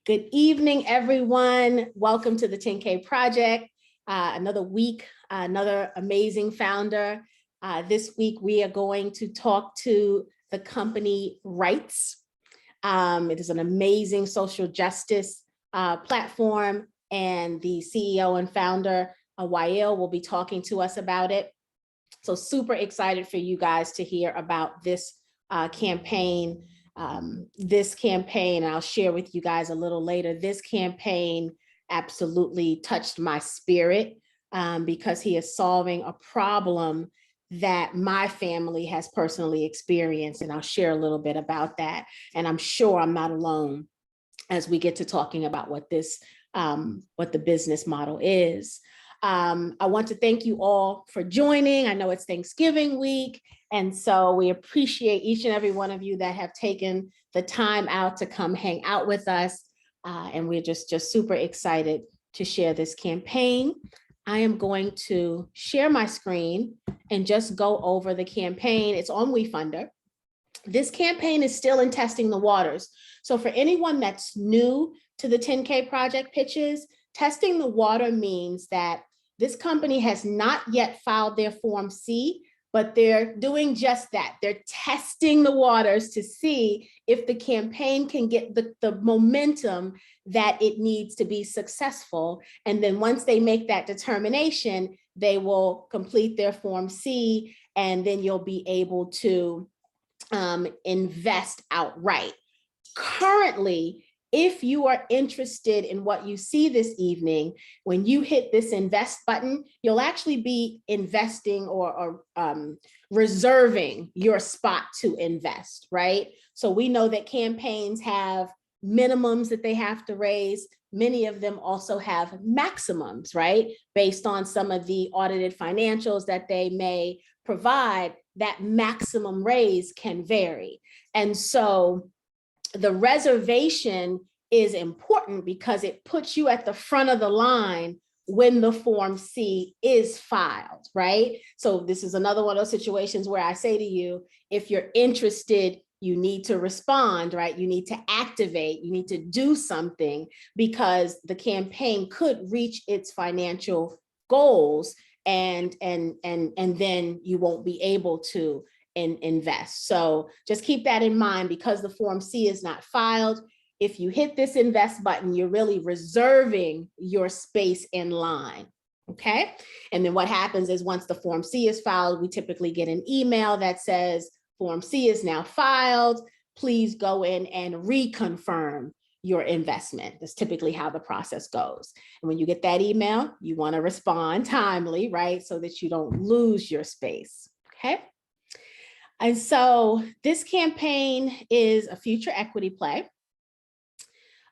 Good evening, everyone. Welcome to the 10K Project. Another week, another amazing founder. This week, we are going to talk to the company Reyets. It is an amazing social justice platform, and the CEO and founder, Wael, will be talking to us about it. So super excited for you guys to hear about this campaign. And I'll share with you guys a little later, this campaign absolutely touched my spirit because he is solving a problem that my family has personally experienced. And I'll share a little bit about that. And I'm sure I'm not alone as we get to talking about what this, what the business model is. I want to thank you all for joining. I know it's Thanksgiving week, and so we appreciate each and every one of you that have taken the time out to come hang out with us. And we're just super excited to share this campaign. I am going to share my screen and just go over the campaign. It's on WeFunder. This campaign is still in testing the waters. So for anyone that's new to the 10K Project pitches, testing the water means that this company has not yet filed their Form C, but they're doing just that. They're testing the waters to see if the campaign can get the momentum that it needs to be successful. And then once they make that determination, they will complete their Form C, and then you'll be able to invest outright. Currently, if you are interested in what you see this evening, when you hit this invest button, you'll actually be investing or reserving your spot to invest, right? So we know that campaigns have minimums that they have to raise. Many of them also have maximums, right? Based on some of the audited financials that they may provide, that maximum raise can vary. And so the reservation is important because it puts you at the front of the line when the Form C is filed, right? So this is another one of those situations where I say to you, if you're interested, you need to respond, right? You need to activate, you need to do something, because the campaign could reach its financial goals and then you won't be able to invest. So just keep that in mind, because the Form C is not filed. If you hit this invest button, you're really reserving your space in line, okay? And then what happens is once the Form C is filed, we typically get an email that says, Form C is now filed. Please go in and reconfirm your investment. That's typically how the process goes. And when you get that email, you want to respond timely, right? So that you don't lose your space, okay? And so this campaign is a future equity play.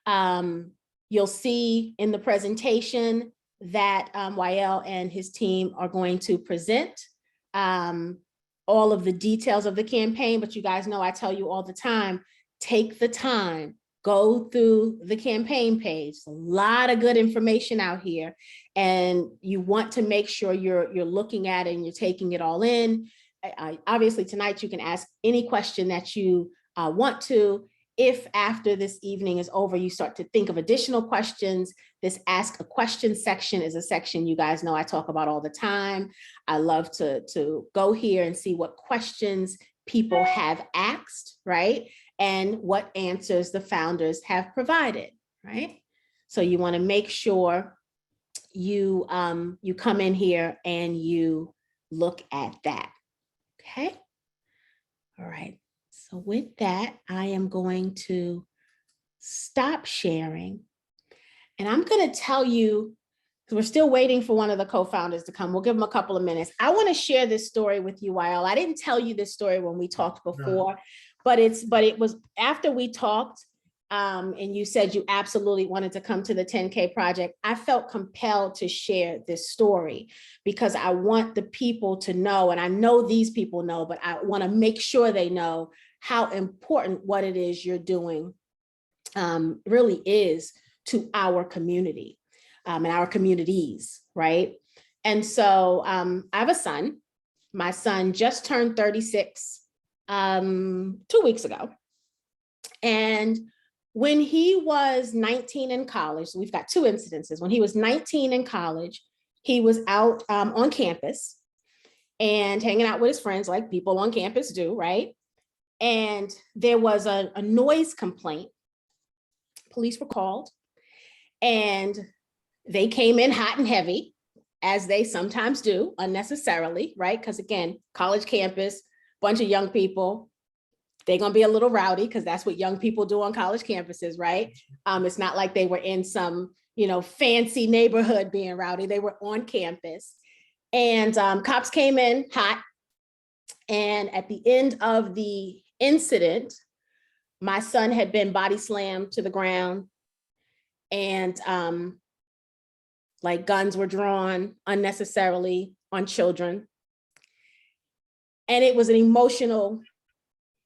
You'll see in the presentation that Wael and his team are going to present all of the details of the campaign, but you guys know I tell you all the time, take the time, go through the campaign page. A lot of good information out here, and you want to make sure you're looking at it and you're taking it all in. Obviously tonight you can ask any question that you want to. If after this evening is over, you start to think of additional questions, this ask a question section is a section you guys know I talk about all the time. I love to go here and see what questions people have asked, right? And what answers the founders have provided, right? So you want to make sure you come in here and you look at that. Okay. All right. So with that, I am going to stop sharing. And I'm going to tell you, because we're still waiting for one of the co-founders to come. We'll give them a couple of minutes. I want to share this story with you, Wael. I didn't tell you this story when we talked before, but it was after we talked, and you said you absolutely wanted to come to the 10K Project. I felt compelled to share this story because I want the people to know, and I know these people know, but I want to make sure they know how important what it is you're doing really is to our community and our communities, right? And so I have a son. My son just turned 36 2 weeks ago. And When he was 19 in college, so we've got two incidences. When he was 19 in college, he was out on campus and hanging out with his friends like people on campus do, right? And there was a noise complaint. Police were called and they came in hot and heavy, as they sometimes do, unnecessarily, right? Because again, college campus, bunch of young people, they're gonna be a little rowdy because that's what young people do on college campuses, right? It's not like they were in some, fancy neighborhood being rowdy. They were on campus. And cops came in hot. And at the end of the incident, my son had been body slammed to the ground and like guns were drawn unnecessarily on children. And it was an emotional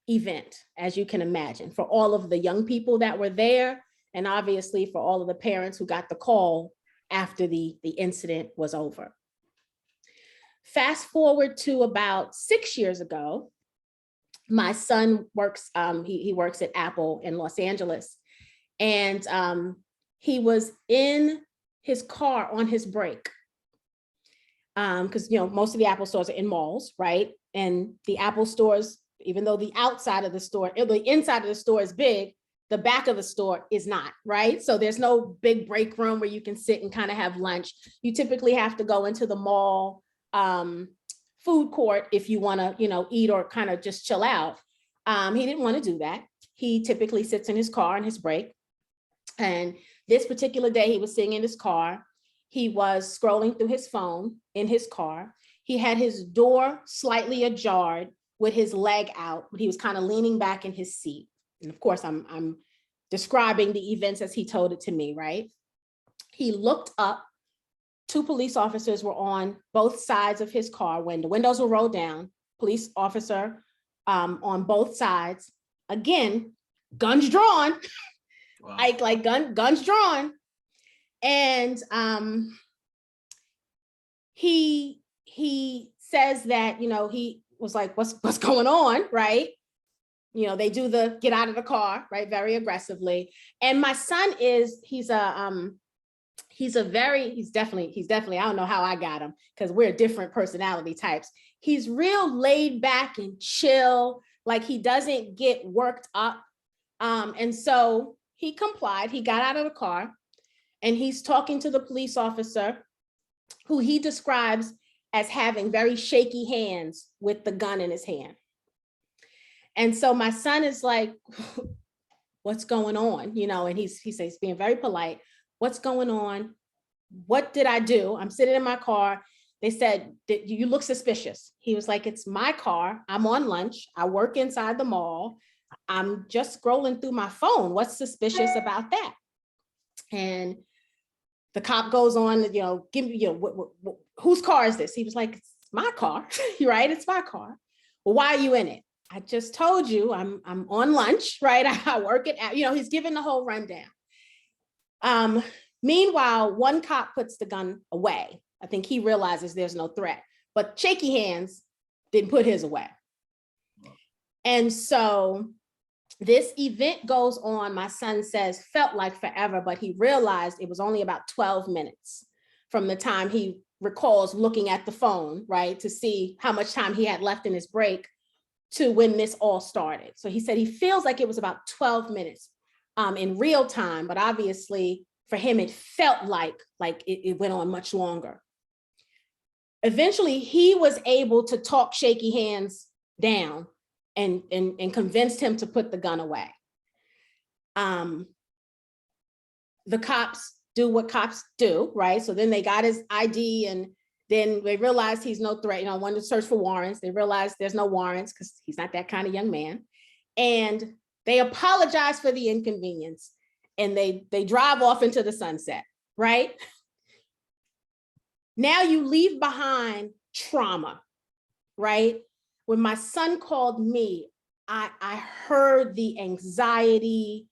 event, as you can imagine, for all of the young people that were there, and obviously for all of the parents who got the call after the incident was over. Fast forward to about 6 years ago, my son works, he works at Apple in Los Angeles, and he was in his car on his break. Because most of the Apple stores are in malls, right? And the Apple stores, even though the outside of the store, the inside of the store is big, the back of the store is not, right? So there's no big break room where you can sit and kind of have lunch. You typically have to go into the mall food court if you want to, eat or kind of just chill out. He didn't want to do that. He typically sits in his car on his break. And this particular day, he was sitting in his car. He was scrolling through his phone in his car. He had his door slightly ajar with his leg out, but he was kind of leaning back in his seat. And of course, I'm describing the events as he told it to me, right? He looked up. Two police officers were on both sides of his car when the windows were rolled down. Police officer on both sides. Again, guns drawn. Wow. like guns drawn. And he says that, he was like, what's going on, right? They do the get out of the car, right? Very aggressively. And my son he's definitely, I don't know how I got him because we're different personality types. He's real laid back and chill, like he doesn't get worked up. And so he complied, he got out of the car and he's talking to the police officer who he describes as having very shaky hands with the gun in his hand. And so my son is like, what's going on? And he says, being very polite, what's going on? What did I do? I'm sitting in my car. They said, you look suspicious. He was like, it's my car. I'm on lunch. I work inside the mall. I'm just scrolling through my phone. What's suspicious about that? And the cop goes on, give me, whose car is this? He was like, it's my car, right? It's my car. Well, why are you in it? I just told you I'm on lunch, right? I work at, he's giving the whole rundown. Meanwhile, one cop puts the gun away. I think he realizes there's no threat, but shaky hands didn't put his away. And so this event goes on, my son says, felt like forever, but he realized it was only about 12 minutes from the time he recalls looking at the phone, right, to see how much time he had left in his break to when this all started. So he said he feels like it was about 12 minutes in real time, but obviously for him, it felt like it went on much longer. Eventually, he was able to talk shaky hands down and convinced him to put the gun away. The cops do what cops do, right? So then they got his ID and then they realized he's no threat, wanted to search for warrants. They realized there's no warrants because he's not that kind of young man. And they apologize for the inconvenience and they drive off into the sunset, right? Now you leave behind trauma, right? When my son called me, I heard the anxiety.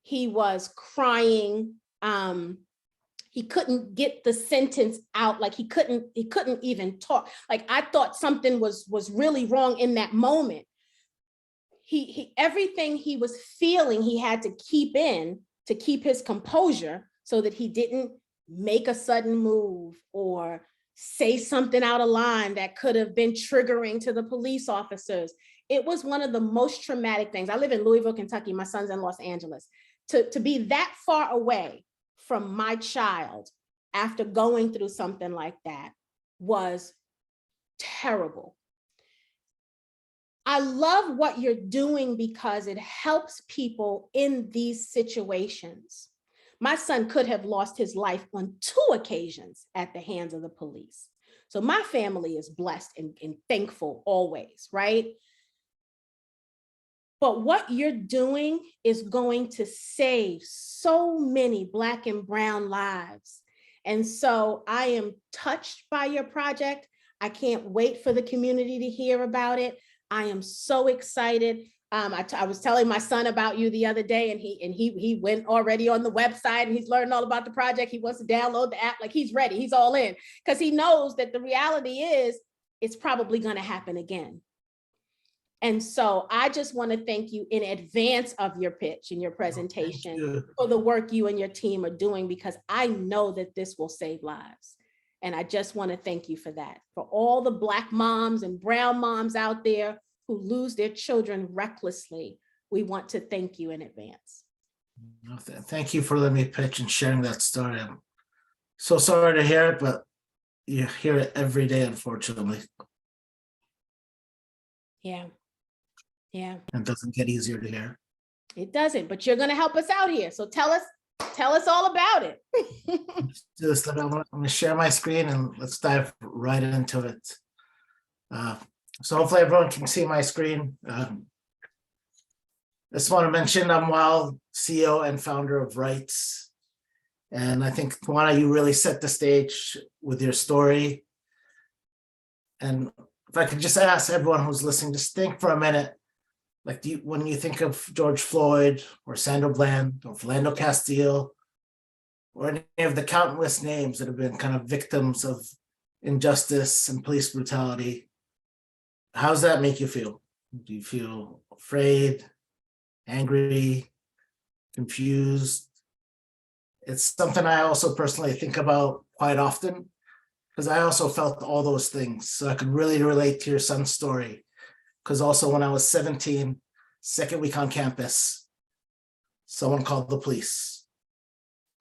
He was crying. He couldn't get the sentence out. Like he couldn't even talk. Like I thought something was really wrong in that moment. everything he was feeling, he had to keep in to keep his composure so that he didn't make a sudden move or say something out of line that could have been triggering to the police officers. It was one of the most traumatic things. I live in Louisville, Kentucky. My son's in Los Angeles. To be that far away from my child after going through something like that was terrible. I love what you're doing because it helps people in these situations. My son could have lost his life on 2 occasions at the hands of the police. So my family is blessed and thankful always, right? But what you're doing is going to save so many Black and brown lives. And so I am touched by your project. I can't wait for the community to hear about it. I am so excited. I was telling my son about you the other day, and he went already on the website and he's learned all about the project. He wants to download the app, like he's ready, he's all in, because he knows that the reality is it's probably going to happen again. And so I just want to thank you in advance of your pitch and your presentation for the work you and your team are doing, because I know that this will save lives. And I just want to thank you for that. For all the Black moms and brown moms out there who lose their children recklessly, we want to thank you in advance. Thank you for letting me pitch and sharing that story. I'm so sorry to hear it, but you hear it every day, unfortunately. Yeah. Yeah. It doesn't get easier to hear. It doesn't, but you're going to help us out here. So tell us all about it. I'm going to share my screen and let's dive right into it. So hopefully everyone can see my screen. I just want to mention I'm Wild, CEO and founder of Reyets. And I think, Tawana, you really set the stage with your story. And if I could just ask everyone who's listening, just think for a minute, like when you think of George Floyd or Sandra Bland or Philando Castile, or any of the countless names that have been kind of victims of injustice and police brutality, how does that make you feel? Do you feel afraid, angry, confused? It's something I also personally think about quite often, because I also felt all those things. So I could really relate to your son's story. Because also when I was 17, second week on campus, someone called the police.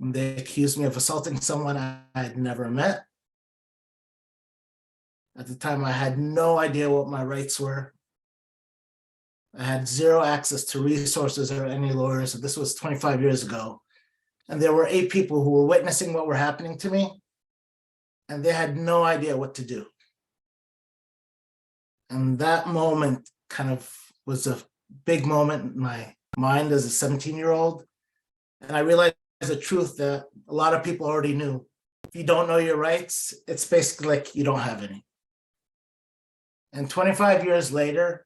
And they accused me of assaulting someone I had never met. At the time, I had no idea what my rights were. I had zero access to resources or any lawyers. So this was 25 years ago. And there were 8 people who were witnessing what were happening to me, and they had no idea what to do. And that moment kind of was a big moment in my mind as a 17-year-old. And I realized the truth that a lot of people already knew. If you don't know your rights, it's basically like you don't have any. And 25 years later,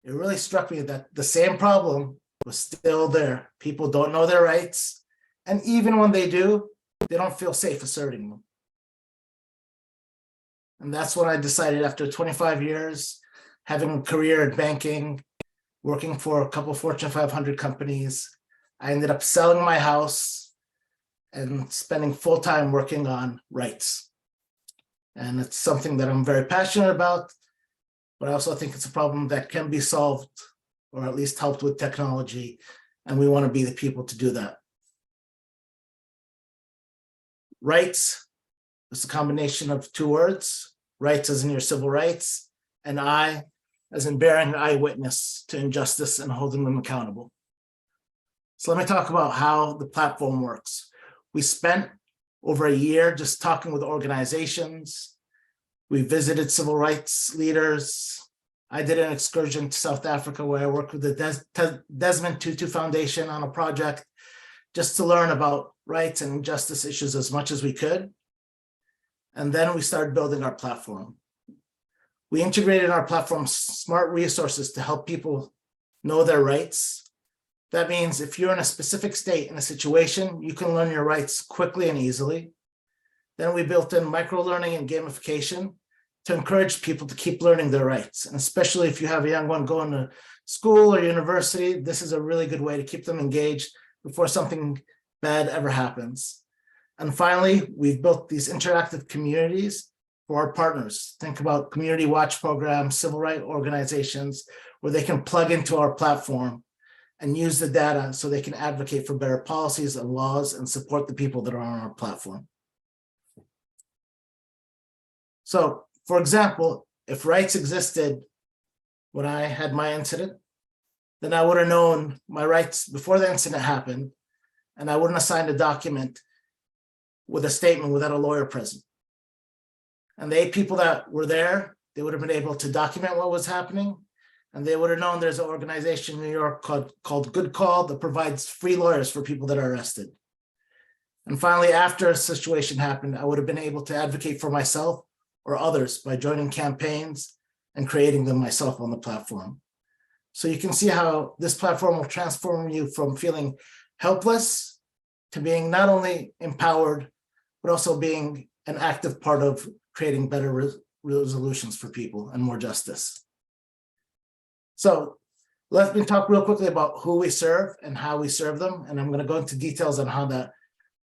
it really struck me that the same problem was still there. People don't know their rights. And even when they do, they don't feel safe asserting them. And that's when I decided, after 25 years, having a career in banking, working for a couple of Fortune 500 companies, I ended up selling my house and spending full time working on rights. And it's something that I'm very passionate about, but I also think it's a problem that can be solved, or at least helped with technology. And we want to be the people to do that. Rights is a combination of 2 words, rights as in your civil rights, and I as in bearing eyewitness to injustice and holding them accountable. So let me talk about how the platform works. We spent over a year just talking with organizations. We visited civil rights leaders. I did an excursion to South Africa where I worked with the Desmond Tutu Foundation on a project just to learn about rights and injustice issues as much as we could. And then we started building our platform. We integrated in our platform smart resources to help people know their rights. That means if you're in a specific state in a situation, you can learn your rights quickly and easily. Then we built in micro-learning and gamification to encourage people to keep learning their rights. And especially if you have a young one going to school or university, this is a really good way to keep them engaged before something bad ever happens. And finally, we've built these interactive communities for our partners. Think about community watch programs, civil rights organizations, where they can plug into our platform and use the data so they can advocate for better policies and laws and support the people that are on our platform. So, for example, if rights existed when I had my incident, then I would have known my rights before the incident happened, and I wouldn't have signed a document with a statement without a lawyer present. And the 8 people that were there, they would have been able to document what was happening, and they would have known there's an organization in New York called Good Call that provides free lawyers for people that are arrested. And finally, after a situation happened, I would have been able to advocate for myself or others by joining campaigns and creating them myself on the platform. So you can see how this platform will transform you from feeling helpless to being not only empowered, but also being an active part of creating better resolutions for people and more justice. So let me talk real quickly about who we serve and how we serve them. And I'm going to go into details on how that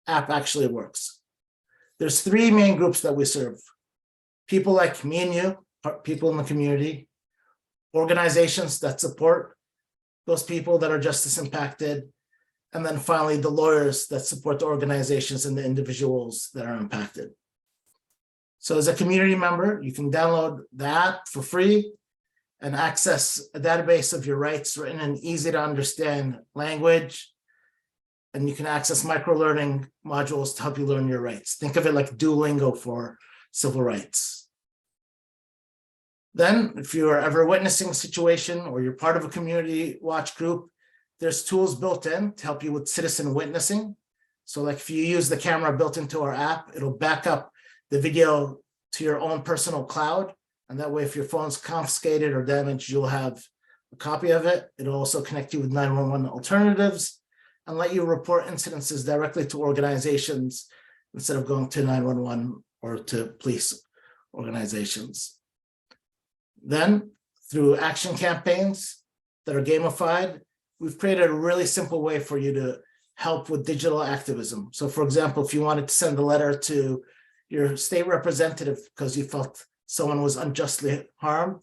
app actually works. There's 3 main groups that we serve. People like me and you, people in the community, organizations that support those people that are justice impacted, and then finally the lawyers that support the organizations and the individuals that are impacted. So as a community member, you can download the app for free and access a database of your rights written in easy to understand language. And you can access micro-learning modules to help you learn your rights. Think of it like Duolingo for civil rights. Then, if you are ever witnessing a situation or you're part of a community watch group, there's tools built in to help you with citizen witnessing. So like if you use the camera built into our app, it'll back up the video to your own personal cloud. And that way, if your phone's confiscated or damaged, you'll have a copy of it. It'll also connect you with 911 alternatives and let you report incidences directly to organizations instead of going to 911 or to police organizations. Then, through action campaigns that are gamified, we've created a really simple way for you to help with digital activism. So for example, if you wanted to send a letter to your state representative because you felt someone was unjustly harmed,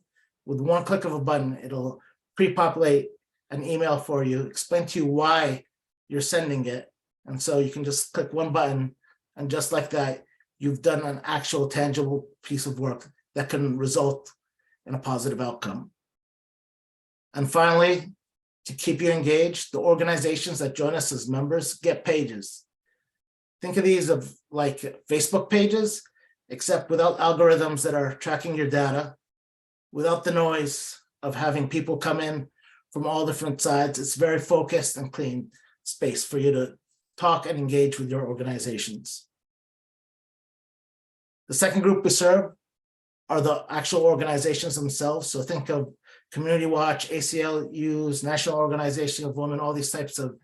with one click of a button, it'll pre-populate an email for you, explain to you why you're sending it. And so you can just click one button, and just like that, you've done an actual tangible piece of work that can result in a positive outcome. And finally, to keep you engaged, the organizations that join us as members get pages. Think of these of like Facebook pages, except without algorithms that are tracking your data, without the noise of having people come in from all different sides. It's very focused and clean space for you to talk and engage with your organizations. The second group we serve are the actual organizations themselves. So think of Community Watch, ACLUs, National Organization of Women, all these types of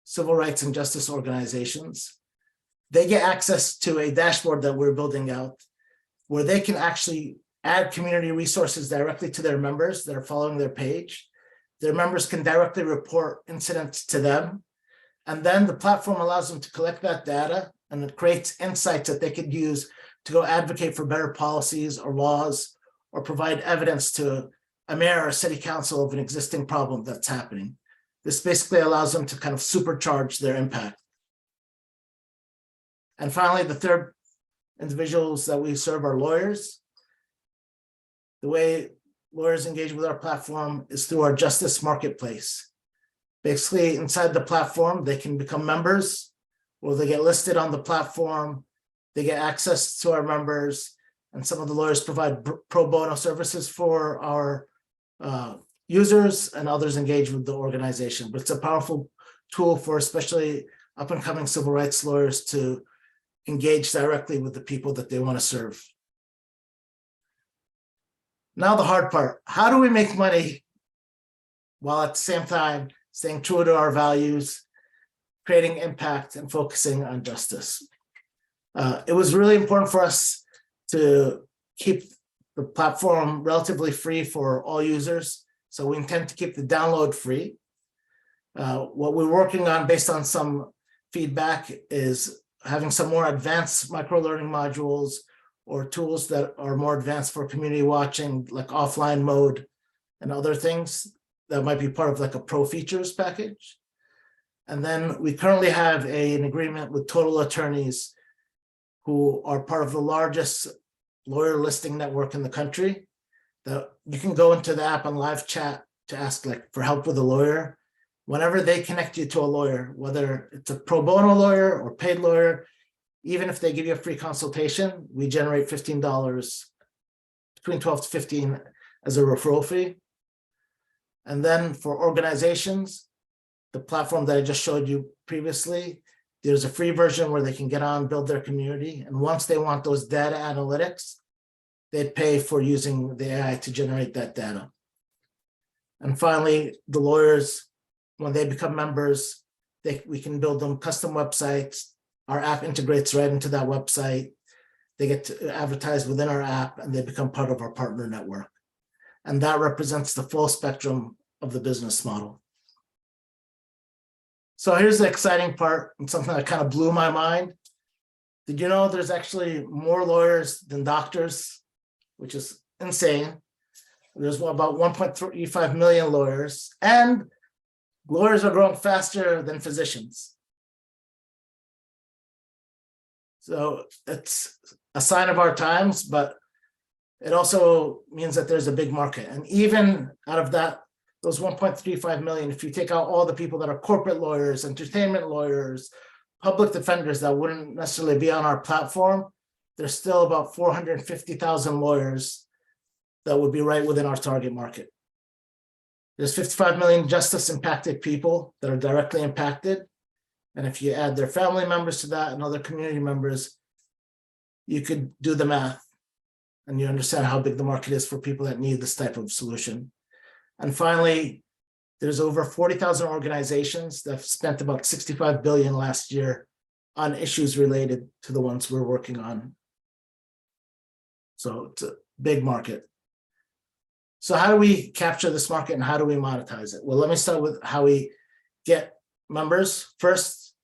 civil rights and justice organizations. They get access to a dashboard that we're building out where they can actually add community resources directly to their members that are following their page. Their members can directly report incidents to them. And then the platform allows them to collect that data, and it creates insights that they could use to go advocate for better policies or laws, or provide evidence to a mayor or city council of an existing problem that's happening. This basically allows them to kind of supercharge their impact. And finally, the third individuals that we serve are lawyers. The way lawyers engage with our platform is through our justice marketplace. Basically, inside the platform, they can become members, or they get listed on the platform. They get access to our members, and some of the lawyers provide pro bono services for our users, and others engage with the organization. But it's a powerful tool for especially up and coming civil rights lawyers to engage directly with the people that they want to serve. Now the hard part, how do we make money while at the same time staying true to our values, creating impact, and focusing on justice? It was really important for us to keep the platform relatively free for all users. So we intend to keep the download free. What we're working on based on some feedback is having some more advanced micro-learning modules or tools that are more advanced for community watching, like offline mode and other things that might be part of like a pro features package. And then we currently have an agreement with Total Attorneys, who are part of the largest lawyer listing network in the country, that you can go into the app and live chat to ask like for help with a lawyer. Whenever they connect you to a lawyer, whether it's a pro bono lawyer or paid lawyer, even if they give you a free consultation, we generate $15, between 12 to 15 as a referral fee. And then for organizations, the platform that I just showed you previously, there's a free version where they can get on, build their community. And once they want those data analytics, they'd pay for using the AI to generate that data. And finally, the lawyers, when they become members, we can build them custom websites. Our app integrates right into that website. They get to advertise within our app and they become part of our partner network. And that represents the full spectrum of the business model. So here's the exciting part and something that kind of blew my mind. Did you know there's actually more lawyers than doctors, which is insane. There's about 1.35 million lawyers, and lawyers are growing faster than physicians. So it's a sign of our times, but it also means that there's a big market. And even out of that, those 1.35 million, if you take out all the people that are corporate lawyers, entertainment lawyers, public defenders that wouldn't necessarily be on our platform, there's still about 450,000 lawyers that would be right within our target market. There's 55 million justice impacted people that are directly impacted. And if you add their family members to that and other community members, you could do the math and you understand how big the market is for people that need this type of solution. And finally, there's over 40,000 organizations that have spent about 65 billion last year on issues related to the ones we're working on. So it's a big market. So how do we capture this market and how do we monetize it? Well, let me start with how we get members. First,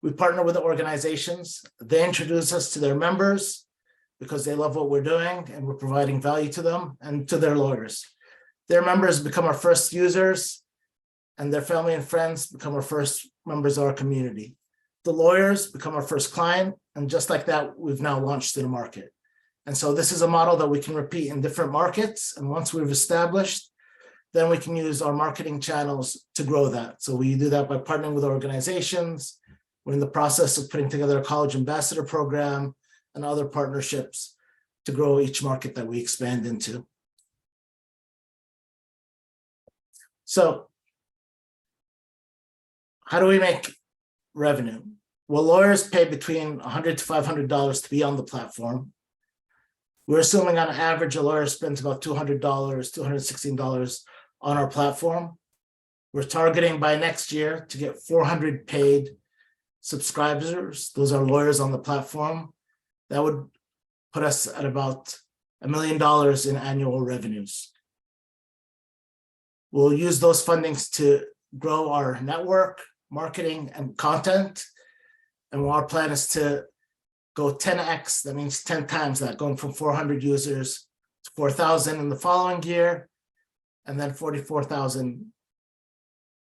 we partner with the organizations. They introduce us to their members because they love what we're doing and we're providing value to them and to their lawyers. Their members become our first users and their family and friends become our first members of our community. The lawyers become our first client, and just like that, we've now launched in the market. And so this is a model that we can repeat in different markets. And once we've established, then we can use our marketing channels to grow that. So we do that by partnering with organizations. We're in the process of putting together a college ambassador program and other partnerships to grow each market that we expand into. So how do we make revenue? Well, lawyers pay between $100 to $500 to be on the platform. We're assuming on average, a lawyer spends about $200, $216 on our platform. We're targeting by next year to get 400 paid subscribers. Those are lawyers on the platform. That would put us at about $1 million in annual revenues. We'll use those fundings to grow our network, marketing, and content. And our plan is to go 10x, that means 10 times that, going from 400 users to 4,000 in the following year, and then 44,000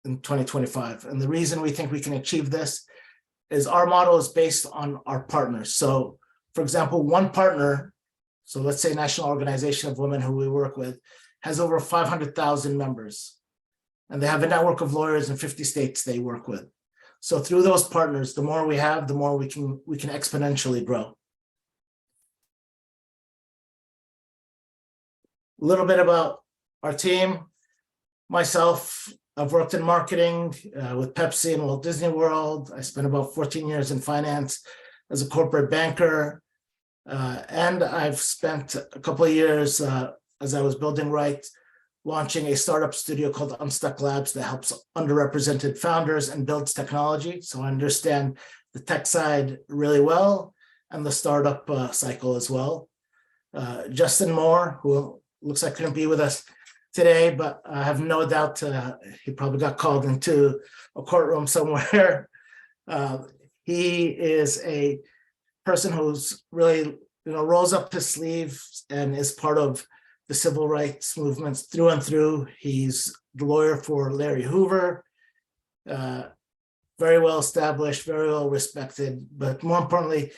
in 2025. And the reason we think we can achieve this is our model is based on our partners. So for example, one partner, so let's say National Organization of Women who we work with, has over 500,000 members. And they have a network of lawyers in 50 states they work with. So through those partners, the more we have, the more we can exponentially grow. A little bit about our team. Myself, I've worked in marketing with Pepsi and Walt Disney World. I spent about 14 years in finance as a corporate banker. And I've spent a couple of years as I was building Right, launching a startup studio called Unstuck Labs that helps underrepresented founders and builds technology. So I understand the tech side really well and the startup cycle as well. Justin Moore, who looks like couldn't be with us today, but I have no doubt he probably got called into a courtroom somewhere. He is a person who's really, rolls up his sleeves and is part of the civil rights movements through and through. He's the lawyer for Larry Hoover, very well established, very well respected, but more importantly,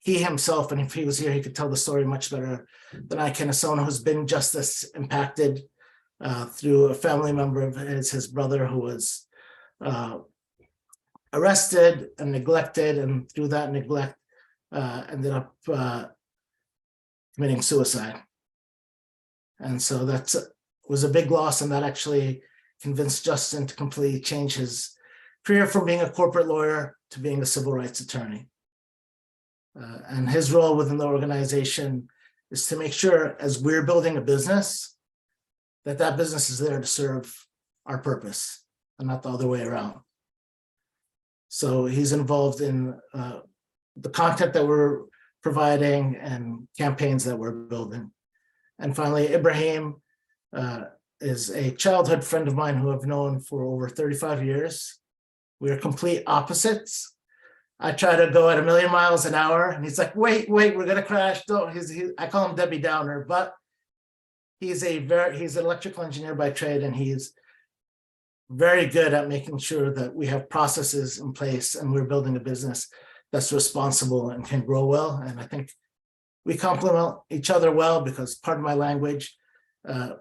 he himself, and if he was here, he could tell the story much better than I can, as someone who's been justice impacted through a family member of his brother who was arrested and neglected, and through that neglect ended up committing suicide. And so that was a big loss, and that actually convinced Justin to completely change his career from being a corporate lawyer to being a civil rights attorney. And his role within the organization is to make sure, as we're building a business, that business is there to serve our purpose and not the other way around. So he's involved in the content that we're providing and campaigns that we're building. And finally, Ibrahim is a childhood friend of mine who I've known for over 35 years. We are complete opposites. I try to go at 1,000,000 miles an hour, and he's like, wait, we're gonna crash. Don't. I call him Debbie Downer, but he's an electrical engineer by trade, and he's very good at making sure that we have processes in place and we're building a business that's responsible and can grow well. And I think we complement each other well, because part of my language,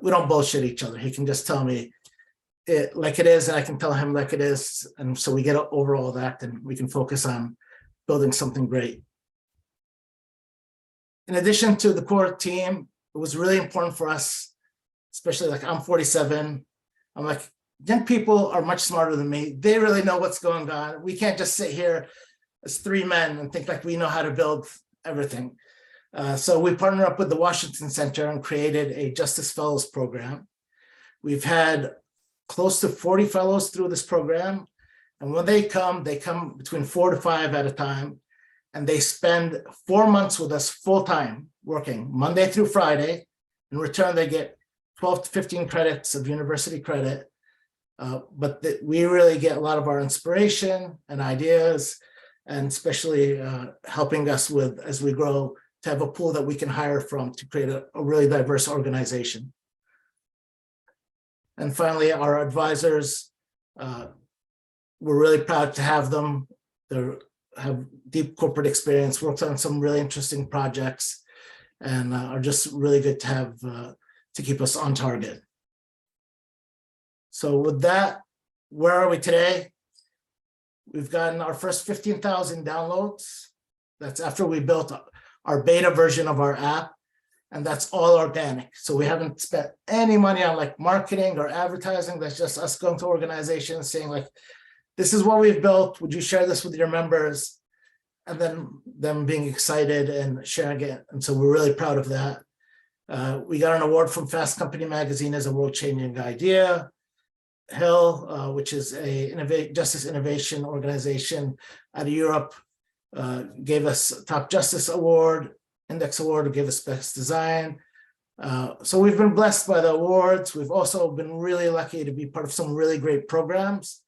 we don't bullshit each other. He can just tell me it like it is, and I can tell him like it is. And so we get over all that, and we can focus on building something great. In addition to the core team, it was really important for us, especially like I'm 47. I'm like, young people are much smarter than me. They really know what's going on. We can't just sit here as three men and think like we know how to build everything. So we partnered up with the Washington Center and created a Justice Fellows program. We've had close to 40 fellows through this program. And when they come between 4 to 5 at a time. And they spend 4 months with us full time, working Monday through Friday. In return, they get 12 to 15 credits of university credit. But we really get a lot of our inspiration and ideas, and especially helping us with, as we grow, to have a pool that we can hire from to create a really diverse organization. And finally, our advisors, we're really proud to have them. They have deep corporate experience, worked on some really interesting projects, and are just really good to have to keep us on target. So with that, where are we today? We've gotten our first 15,000 downloads. That's after we built our beta version of our app, and that's all organic. So we haven't spent any money on like marketing or advertising. That's just us going to organizations saying like, this is what we've built. Would you share this with your members? And then them being excited and sharing it. And so we're really proud of that. We got an award from Fast Company magazine as a world-changing idea. Hill, which is a justice innovation organization out of Europe, gave us Top Justice Award, Index Award, gave us Best Design. So we've been blessed by the awards. We've also been really lucky to be part of some really great programs.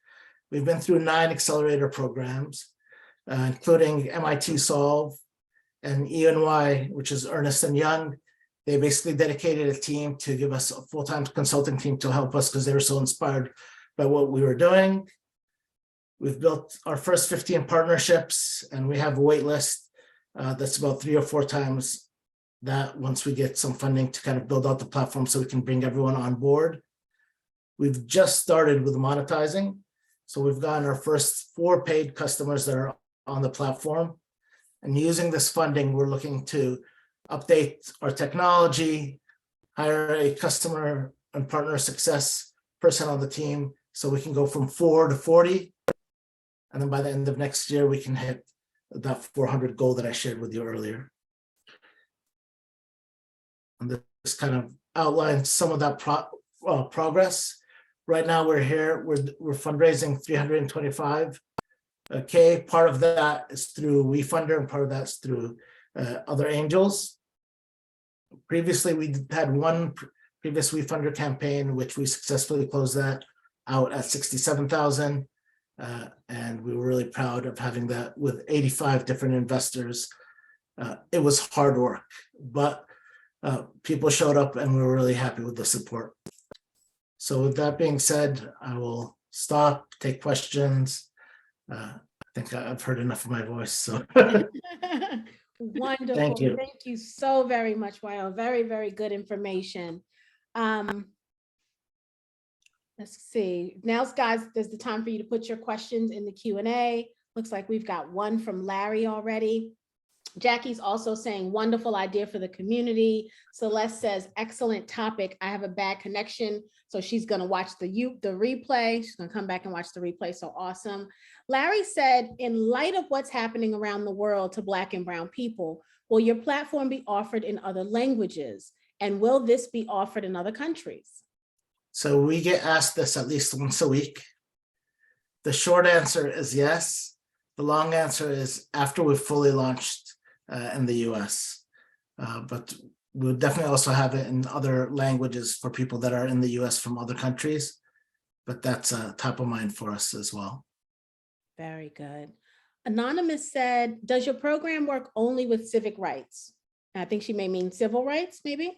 We've been through 9 accelerator programs, including MIT Solve and EY, which is Ernst & Young. They basically dedicated a team to give us a full-time consulting team to help us because they were so inspired by what we were doing. We've built our first 15 partnerships, and we have a wait list that's about 3 or 4 times that once we get some funding to kind of build out the platform so we can bring everyone on board. We've just started with monetizing. So we've gotten our first 4 paid customers that are on the platform. And using this funding, we're looking to update our technology, hire a customer and partner success person on the team so we can go from 4 to 40. And then by the end of next year, we can hit that 400 goal that I shared with you earlier. And this kind of outlines some of that progress. Right now we're here, we're fundraising 325K. Part of that is through WeFunder, and part of that's through other angels. Previously, we had one previous WeFunder campaign, which we successfully closed that out at 67,000. And we were really proud of having that with 85 different investors. It was hard work, but people showed up and we were really happy with the support. So with that being said, I will stop, take questions. I think I've heard enough of my voice, so. Wonderful. Thank you. Thank you so very much, Wael. Very, very good information. Let's see. Now, guys, there's the time for you to put your questions in the Q&A. Looks like we've got one from Larry already. Jackie's also saying, wonderful idea for the community. Celeste says, excellent topic. I have a bad connection, so she's going to watch the replay. She's going to come back and watch the replay. So awesome. Larry said, in light of what's happening around the world to Black and Brown people, will your platform be offered in other languages? And will this be offered in other countries? So we get asked this at least once a week. The short answer is yes. The long answer is after we've fully launched in the US. But we'll definitely also have it in other languages for people that are in the US from other countries. But that's top of mind for us as well. Very good. Anonymous said, does your program work only with civic rights? I think she may mean civil rights, maybe?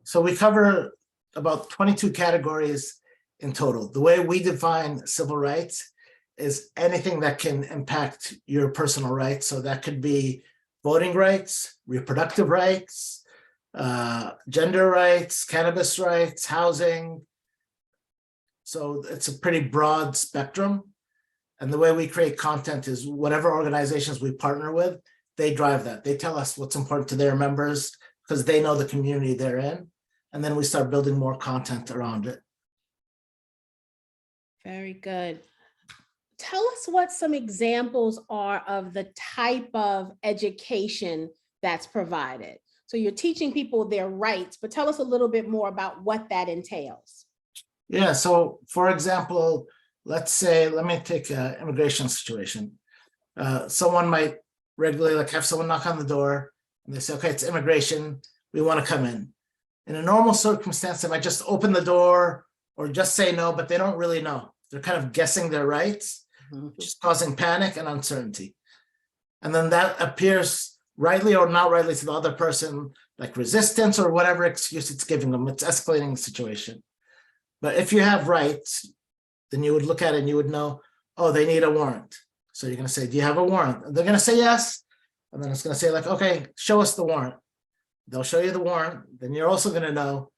So we cover about 22 categories in total. The way we define civil rights is anything that can impact your personal rights. So that could be voting rights, reproductive rights, gender rights, cannabis rights, housing. So it's a pretty broad spectrum. And the way we create content is whatever organizations we partner with, they drive that. They tell us what's important to their members because they know the community they're in. And then we start building more content around it. Very good. Tell us what some examples are of the type of education that's provided. So you're teaching people their rights, but tell us a little bit more about what that entails. Yeah, so for example, let's say, let me take an immigration situation. Someone might regularly have someone knock on the door and they say, okay, it's immigration, we want to come in. In a normal circumstance, they might just open the door or just say no, but they don't really know. They're kind of guessing their rights, which is causing panic and uncertainty. And then that appears rightly or not rightly to the other person, like resistance or whatever excuse it's giving them. It's escalating the situation. But if you have rights, then you would look at it and you would know, oh, they need a warrant. So you're going to say, do you have a warrant? And they're going to say yes. And then it's going to say like, okay, show us the warrant. They'll show you the warrant. Then you're also going to know,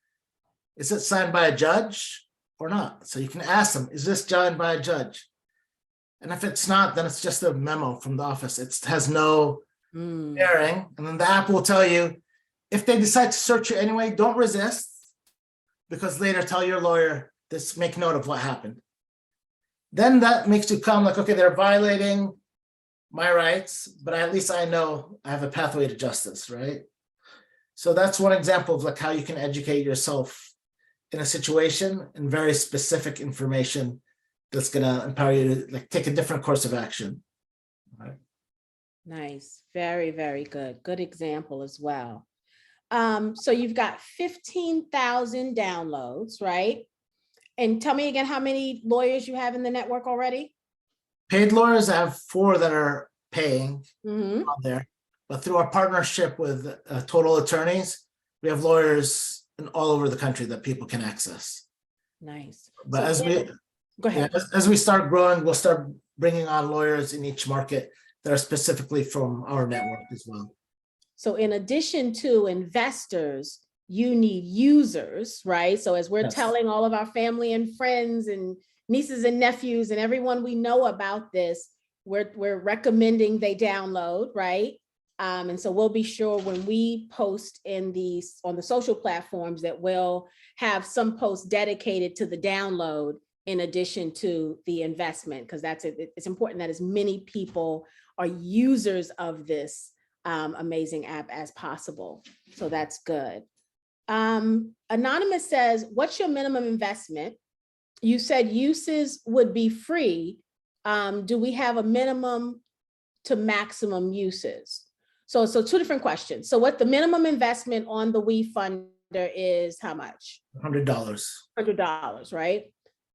is it signed by a judge or not? So you can ask them, is this signed by a judge? And if it's not, then it's just a memo from the office. It has no bearing. And then the app will tell you, if they decide to search you anyway, don't resist, because later tell your lawyer, this, make note of what happened. Then that makes you calm, like, okay, they're violating my rights, but at least I know I have a pathway to justice, right? So that's one example of like how you can educate yourself in a situation and very specific information that's going to empower you to like take a different course of action. Right. Nice. Very, very good. Good example as well. So you've got 15,000 downloads, right? And tell me again how many lawyers you have in the network already? Paid lawyers, I have 4 that are paying on there. But through our partnership with Total Attorneys, we have lawyers in all over the country that people can access. Nice. But So as we go ahead. Yeah, as we start growing, we'll start bringing on lawyers in each market that are specifically from our network as well. So in addition to investors, you need users, right? So as we're Yes. telling all of our family and friends and nieces and nephews and everyone we know about this, we're recommending they download, right? And so we'll be sure when we post on the social platforms that we'll have some posts dedicated to the download in addition to the investment, because it's important that as many people are users of this amazing app as possible. So that's good. Anonymous says, what's your minimum investment? You said uses would be free. Do we have a minimum to maximum uses? So 2 different questions. So what the minimum investment on the WeFunder is how much? $100. $100, right?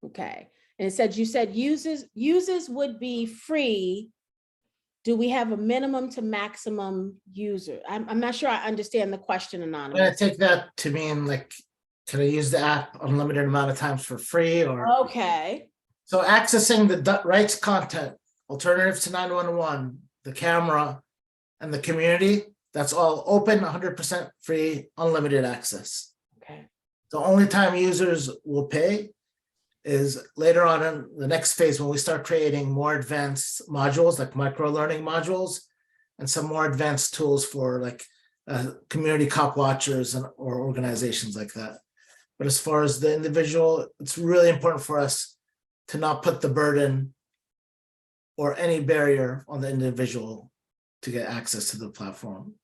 Okay. And it said, you said users would be free. Do we have a minimum to maximum user? I'm not sure I understand the question, I'm gonna Anonymous. take that to mean like, can I use the app unlimited amount of times for free or? Okay, So accessing the rights content, alternatives to 911, the camera and the community, that's all open, 100% free, unlimited access. okay, The only time users will pay is later on in the next phase when we start creating more advanced modules like micro learning modules and some more advanced tools for like community cop watchers and or organizations like that. But as far as the individual, it's really important for us to not put the burden or any barrier on the individual to get access to the platform.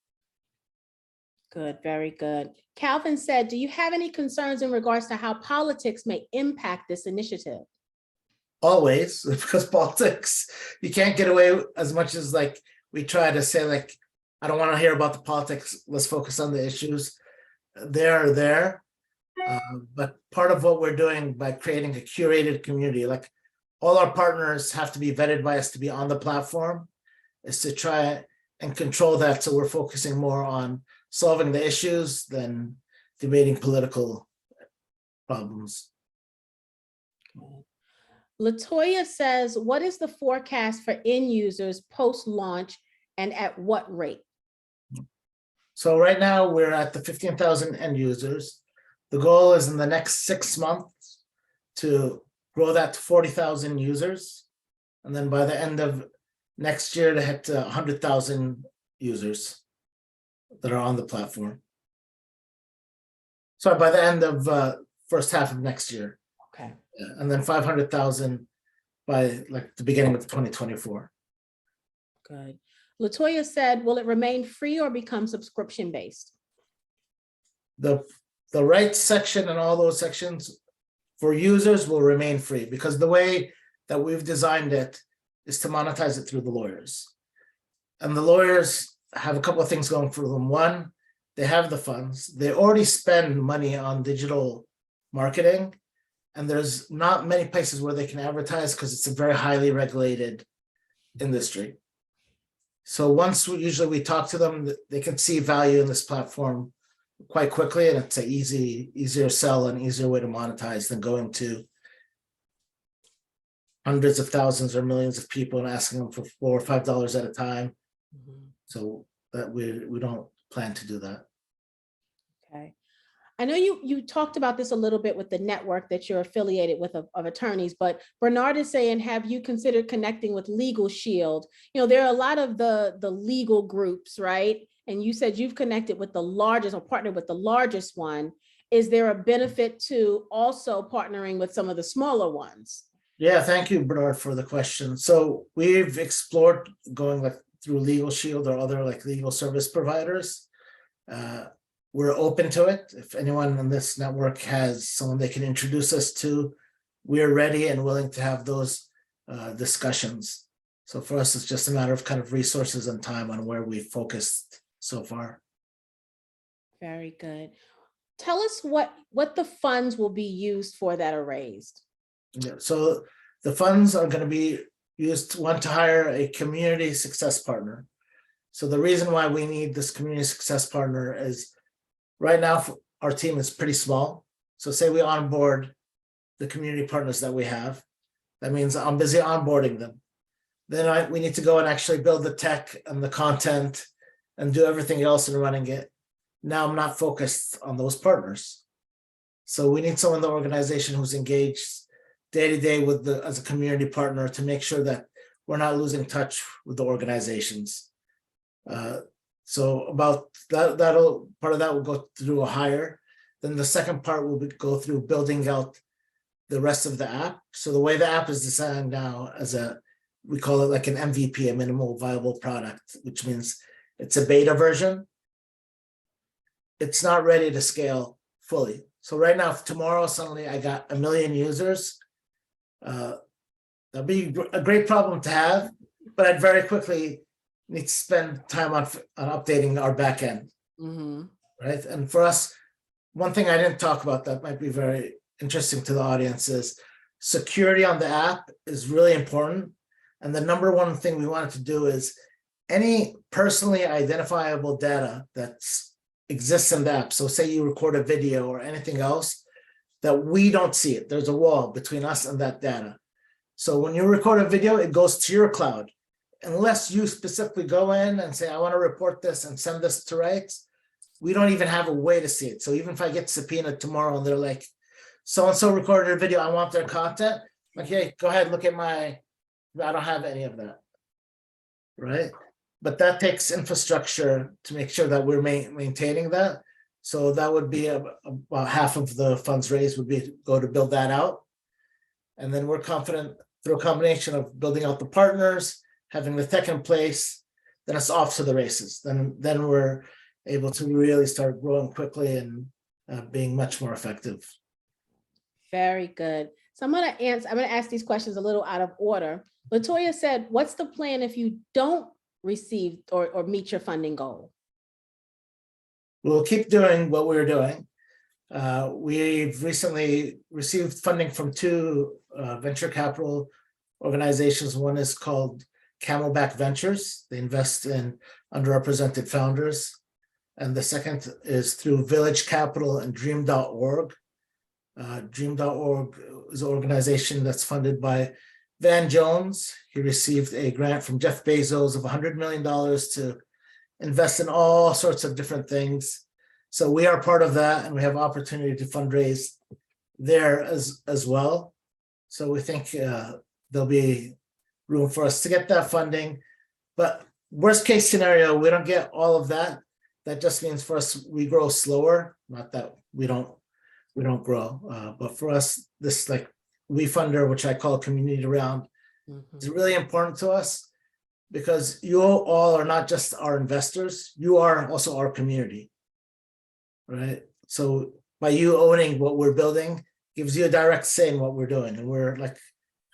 good, very good. Calvin said, do you have any concerns in regards to how politics may impact this initiative? Always, because politics, you can't get away as much as like we try to say like, I don't want to hear about the politics, let's focus on the issues. They're there. But part of what we're doing by creating a curated community, like all our partners have to be vetted by us to be on the platform, is to try and control that. So we're focusing more on solving the issues than debating political problems. Latoya says, what is the forecast for end users post-launch and at what rate? So right now we're at the 15,000 end users. The goal is in the next 6 months to grow that to 40,000 users. And then by the end of next year to hit 100,000 users that are on the platform. So by the end of first half of next year. Okay. And then 500,000 by like the beginning of 2024. Good. Latoya said, will it remain free or become subscription-based? The rights section and all those sections for users will remain free because the way that we've designed it is to monetize it through the lawyers. And the lawyers have a couple of things going for them. One, they have the funds. They already spend money on digital marketing. And there's not many places where they can advertise because it's a very highly regulated industry. So once usually we talk to them, they can see value in this platform quite quickly, and it's an easier sell and easier way to monetize than going to hundreds of thousands or millions of people and asking them for $4 or $5 at a time. So that we don't plan to do that. Okay. I know you talked about this a little bit with the network that you're affiliated with of attorneys, but Bernard is saying, have you considered connecting with Legal Shield? You know, there are a lot of the legal groups, right? And you said you've connected with the largest or partnered with the largest one. Is there a benefit to also partnering with some of the smaller ones? Yeah, thank you, Bernard, for the question. So we've explored going like through Legal Shield or other like legal service providers. We're open to it. If anyone in this network has someone they can introduce us to, we're ready and willing to have those discussions. So for us, it's just a matter of kind of resources and time on where we focused so far. Very good. Tell us what the funds will be used for that are raised. Yeah, so the funds are going to be used to hire a community success partner. So the reason why we need this community success partner is right now our team is pretty small. So say we onboard the community partners that we have. That means I'm busy onboarding them. Then we need to go and actually build the tech and the content and do everything else in running it. Now I'm not focused on those partners. So we need someone in the organization who's engaged day to day with as a community partner to make sure that we're not losing touch with the organizations. So about that, part of that will go through a hire. Then the second part will go through building out the rest of the app. So the way the app is designed now we call it like an MVP, a minimal viable product, which means it's a beta version. It's not ready to scale fully. So right now, tomorrow, suddenly I got 1 million users. That'd be a great problem to have, but I'd very quickly need to spend time on updating our backend, right? And for us, one thing I didn't talk about that might be very interesting to the audience is security on the app is really important. And the number one thing we wanted to do is any personally identifiable data that exists in the app. So say you record a video or anything else that we don't see it. There's a wall between us and that data. So when you record a video, it goes to your cloud. Unless you specifically go in and say, I want to report this and send this to Reyets, we don't even have a way to see it. So even if I get subpoenaed tomorrow and they're like, so-and-so recorded a video, I want their content. Like, hey, go ahead, look at I don't have any of that, right? But that takes infrastructure to make sure that we're maintaining that. So that would be about half of the funds raised would be go to build that out. And then we're confident through a combination of building out the partners, having the tech in place, then it's off to the races. Then we're able to really start growing quickly and being much more effective. Very good. So I'm going to ask these questions a little out of order. Latoya said, what's the plan if you don't receive or meet your funding goal? We'll keep doing what we're doing. We've recently received funding from two venture capital organizations. One is called Camelback Ventures. They invest in underrepresented founders. And the second is through Village Capital and Dream.org. Dream.org is an organization that's funded by Van Jones. He received a grant from Jeff Bezos of $100 million to invest in all sorts of different things. So we are part of that, and we have opportunity to fundraise there as well. So we think there'll be room for us to get that funding. But worst case scenario, we don't get all of that. That just means for us, we grow slower. Not that we don't grow, but for us, this like WeFunder, which I call community round, is really important to us because you all are not just our investors, you are also our community, right? So by you owning what we're building gives you a direct say in what we're doing, and we're like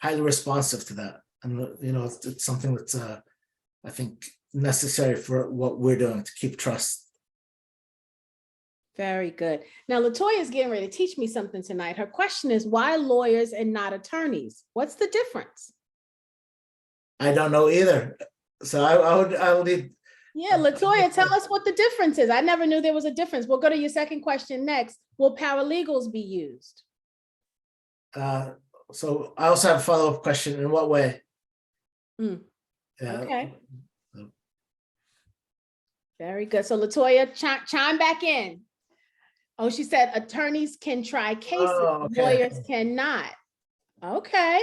highly responsive to that. And it's something that's I think necessary for what we're doing to keep trust. Very good. Now, Latoya is getting ready to teach me something tonight. Her question is, why lawyers and not attorneys? What's the difference? I don't know either. So I would need. Yeah, Latoya, tell us what the difference is. I never knew there was a difference. We'll go to your second question next. Will paralegals be used? So I also have a follow-up question. In what way? Okay. Very good. So Latoya, chime back in. Oh, she said attorneys can try cases, lawyers cannot. Okay.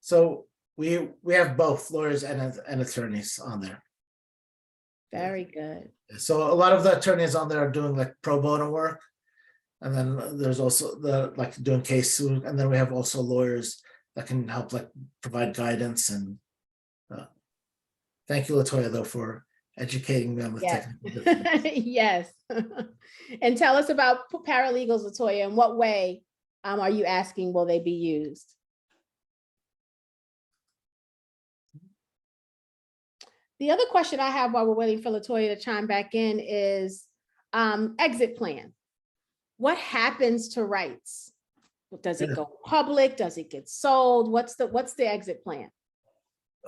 So we have both lawyers and attorneys on there. Very good. So a lot of the attorneys on there are doing like pro bono work. And then there's also the like doing case, and then we have also lawyers that can help like provide guidance. And thank you, Latoya, though, for educating me on the technical difference. Yes. And tell us about paralegals, Latoya. In what way are you asking will they be used? The other question I have while we're waiting for Latoya to chime back in is exit plan. What happens to Reyets? Does it go public? Does it get sold? What's the exit plan?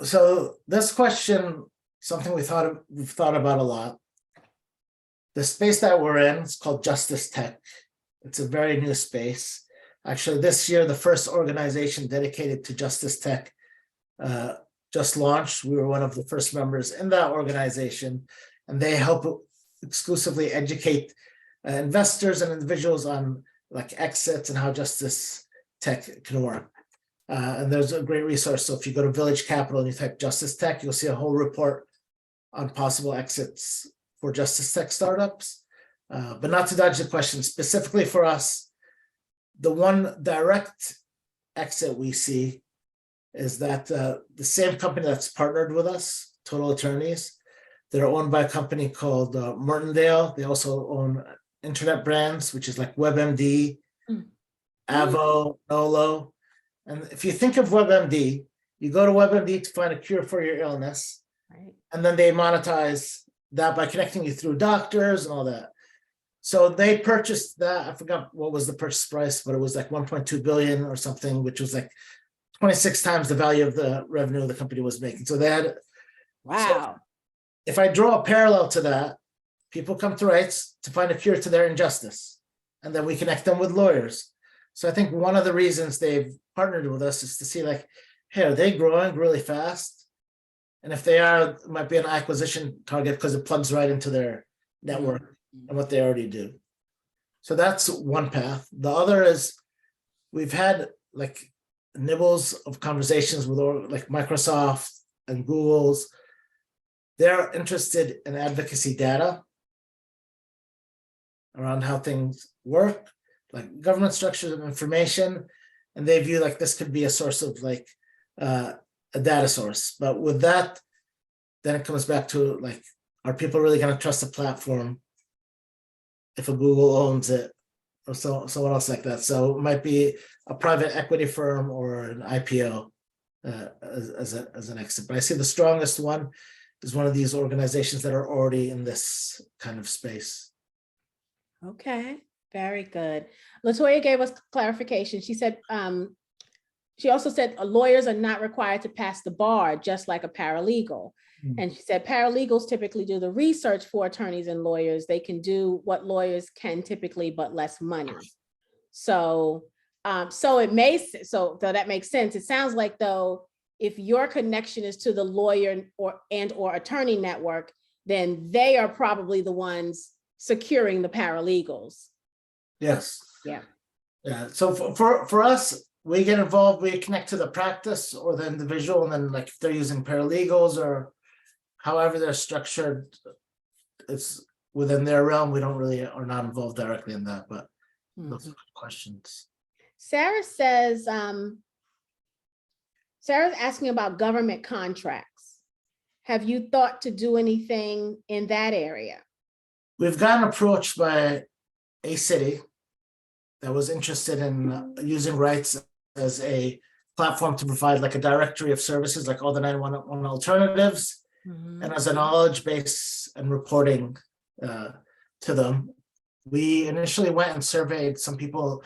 So this question, something we've thought about a lot. The space that we're in is called Justice Tech. It's a very new space. Actually, this year, the first organization dedicated to Justice Tech just launched. We were one of the first members in that organization, and they help exclusively educate investors and individuals on like exits and how Justice Tech can work. And there's a great resource. So if you go to Village Capital and you type Justice Tech, you'll see a whole report on possible exits for Justice Tech startups. But not to dodge the question, specifically for us, the one direct exit we see is that the same company that's partnered with us, Total Attorneys, they're owned by a company called Mertondale. They also own internet brands, which is like WebMD, Avo, Nolo. And if you think of WebMD, you go to WebMD to find a cure for your illness, right? And then they monetize that by connecting you through doctors and all that. So they purchased that. I forgot what was the purchase price, but it was like 1.2 billion or something, which was like 26 times the value of the revenue the company was making. So they had, Wow. if I draw a parallel to that, people come to Reyets to find a cure to their injustice, and then we connect them with lawyers. So I think one of the reasons they've partnered with us is to see like, hey, are they growing really fast? And if they are, it might be an acquisition target because it plugs right into their network and what they already do. So that's one path. The other is we've had like nibbles of conversations with like Microsoft and Google's. They're interested in advocacy data around how things work, like government structures of information, and they view like this could be a source of like a data source. But with that, then it comes back to like, are people really going to trust a platform if a Google owns it or someone else like that? So it might be a private equity firm or an IPO as an exit. But I see the strongest one is one of these organizations that are already in this kind of space. Okay, very good. Latoya gave us clarification. She said, she also said lawyers are not required to pass the bar, just like a paralegal. And she said paralegals typically do the research for attorneys and lawyers. They can do what lawyers can typically, but less money. So that makes sense. It sounds like though, if your connection is to the lawyer or attorney network, then they are probably the ones securing the paralegals. Yes. Yeah. Yeah. So for us, we get involved, we connect to the practice or the individual, and then like if they're using paralegals or however they're structured, it's within their realm. We don't really are not involved directly in that, but those are good questions. Sarah says, Sarah's asking about government contracts. Have you thought to do anything in that area? We've gotten approached by a city that was interested in using Reyets as a platform to provide like a directory of services, like all the 911 alternatives, and as a knowledge base and reporting to them. We initially went and surveyed some people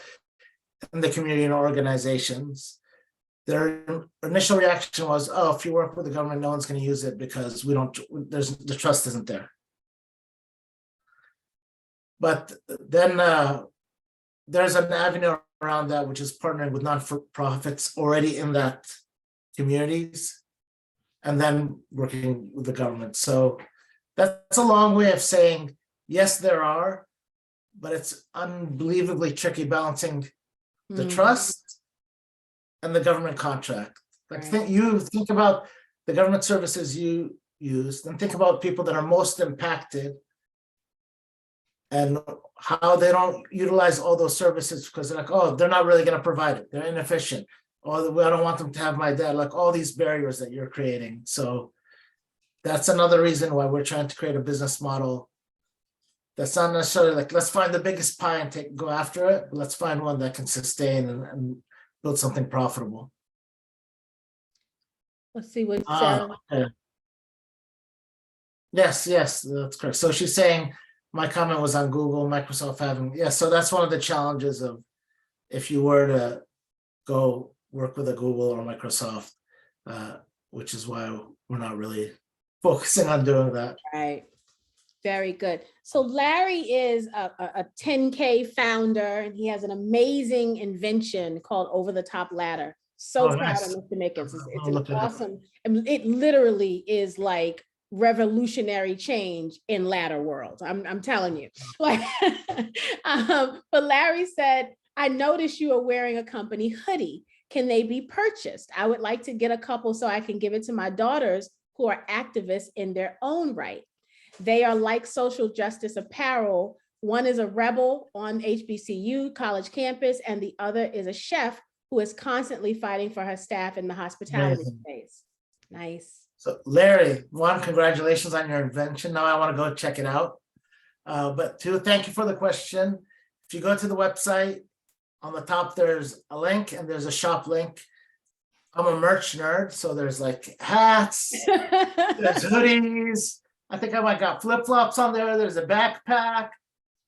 in the community and organizations. Their initial reaction was, oh, if you work with the government, no one's going to use it because the trust isn't there. But then there's an avenue around that, which is partnering with non-profits already in that communities, and then working with the government. So that's a long way of saying, yes, there are, but it's unbelievably tricky balancing the trust and the government contract. Like think about the government services you use, then think about people that are most impacted and how they don't utilize all those services because they're like, oh, they're not really going to provide it. They're inefficient. Or I don't want them to have my data, like all these barriers that you're creating. So that's another reason why we're trying to create a business model that's not necessarily like, let's find the biggest pie and go after it, but let's find one that can sustain and build something profitable. Let's see what Sarah. Okay. Yes, that's correct. So she's saying my comment was on Google, Microsoft having, so that's one of the challenges of if you were to go work with a Google or Microsoft, which is why we're not really focusing on doing that. Right. Very good. So Larry is a 10K founder, and he has an amazing invention called Over the Top Ladder. So proud nice. of Mr. Mickens. It's an awesome, it literally is like revolutionary change in ladder world. I'm telling you. Like, but Larry said, I noticed you are wearing a company hoodie. Can they be purchased? I would like to get a couple so I can give it to my daughters who are activists in their own right. They are like social justice apparel. One is a rebel on HBCU college campus, and the other is a chef who is constantly fighting for her staff in the hospitality space. Nice. So Larry, one, congratulations on your invention. Now I want to go check it out. But two, thank you for the question. If you go to the website, on the top, there's a link and there's a shop link. I'm a merch nerd, so there's like hats, there's hoodies. I think I might got flip-flops on there. There's a backpack.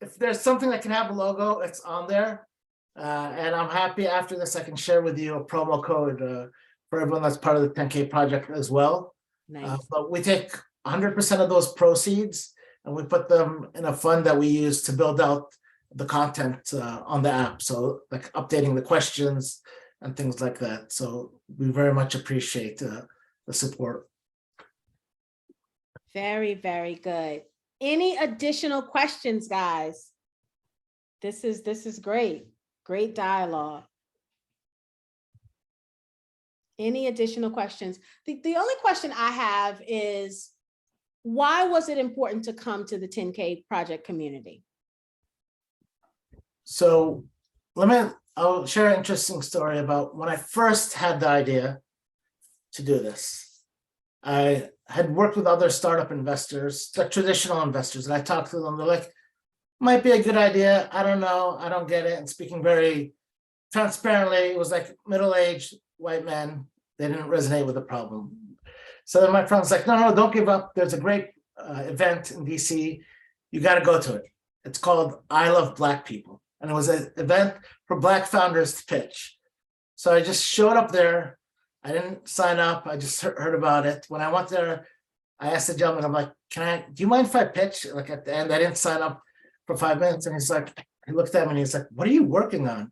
if there's something that can have a logo, it's on there. And I'm happy after this, I can share with you a promo code for everyone that's part of the 10K project as well. Nice. But we take 100% of those proceeds and we put them in a fund that we use to build out the content on the app. So like updating the questions and things like that. So we very much appreciate the support. Very, very good. Any additional questions, guys? This is great. Great dialogue. Any additional questions? The only question I have is, why was it important to come to the 10K project community? So I'll share an interesting story about when I first had the idea to do this. I had worked with other startup investors, the traditional investors, and I talked to them. They're like, might be a good idea. I don't know. I don't get it. And speaking very transparently, it was like middle-aged white men. They didn't resonate with the problem. So then my friend's like, no, don't give up. There's a great event in DC. You got to go to it. It's called I Love Black People. And it was an event for Black founders to pitch. So I just showed up there. I didn't sign up. I just heard about it. When I went there, I asked the gentleman, I'm like, do you mind if I pitch? Like at the end, I didn't sign up for 5 minutes. And he's like, he looked at me and he's like, what are you working on?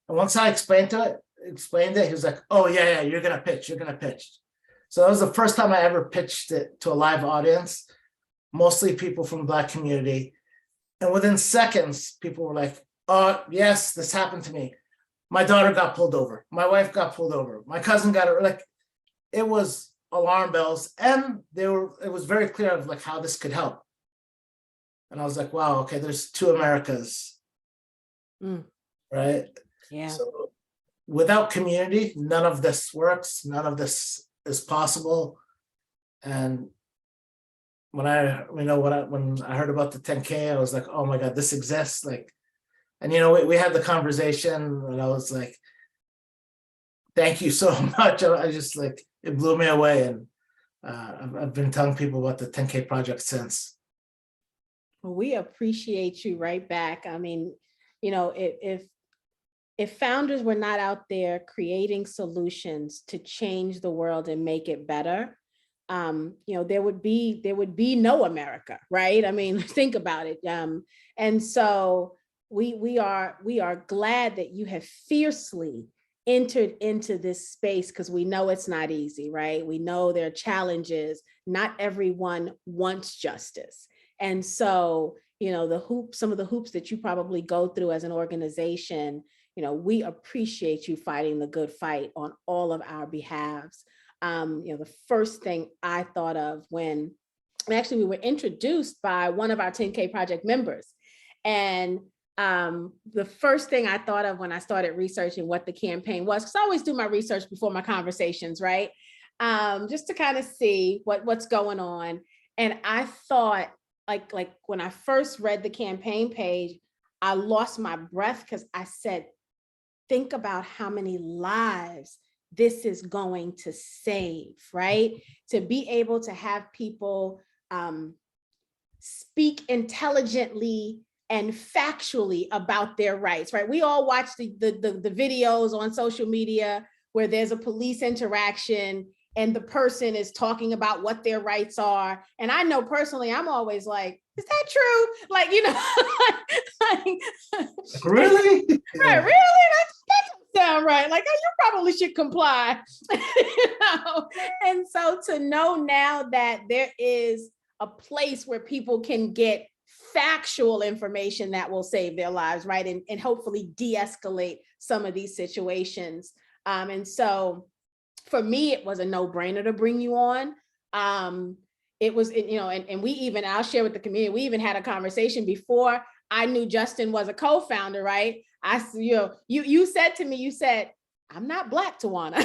And once I explained it, he was like, oh yeah, you're going to pitch. You're going to pitch. So that was the first time I ever pitched it to a live audience, mostly people from the Black community. And within seconds, people were like, oh, yes, this happened to me. My daughter got pulled over. My wife got pulled over. My cousin got it. Like, it was alarm bells. And it was very clear of like how this could help. And I was like, wow, okay, there's two Americas, right? Yeah. So without community, none of this works. None of this is possible. And when I heard about the 10K, I was like, oh my God, this exists. Like, and we had the conversation and I was like, thank you so much. I just like, it blew me away. And I've been telling people about the 10K project since. Well, we appreciate you right back. I mean, if founders were not out there creating solutions to change the world and make it better, there would be no America, right? I mean, think about it. And so we are glad that you have fiercely entered into this space, because we know it's not easy, right? We know there are challenges. Not everyone wants justice. And so, some of the hoops that you probably go through as an organization, we appreciate you fighting the good fight on all of our behalves. The first thing I thought of when we were introduced by one of our 10K project members. And the first thing I thought of when I started researching what the campaign was, because I always do my research before my conversations, right? Just to kind of see what's going on. And I thought, like when I first read the campaign page, I lost my breath because I said, think about how many lives this is going to save, right? To be able to have people speak intelligently and factually about their rights, right? We all watch the videos on social media where there's a police interaction and the person is talking about what their rights are. And I know personally, I'm always like, is that true? Like, Really? Right, really? That doesn't sound right. Like, oh, you probably should comply. And so to know now that there is a place where people can get factual information that will save their lives, right? And hopefully de-escalate some of these situations. And so for me, it was a no-brainer to bring you on. It was, and we even, I'll share with the community, we even had a conversation before I knew Justin was a co-founder, right? You said to me, you said, I'm not Black, Tawana.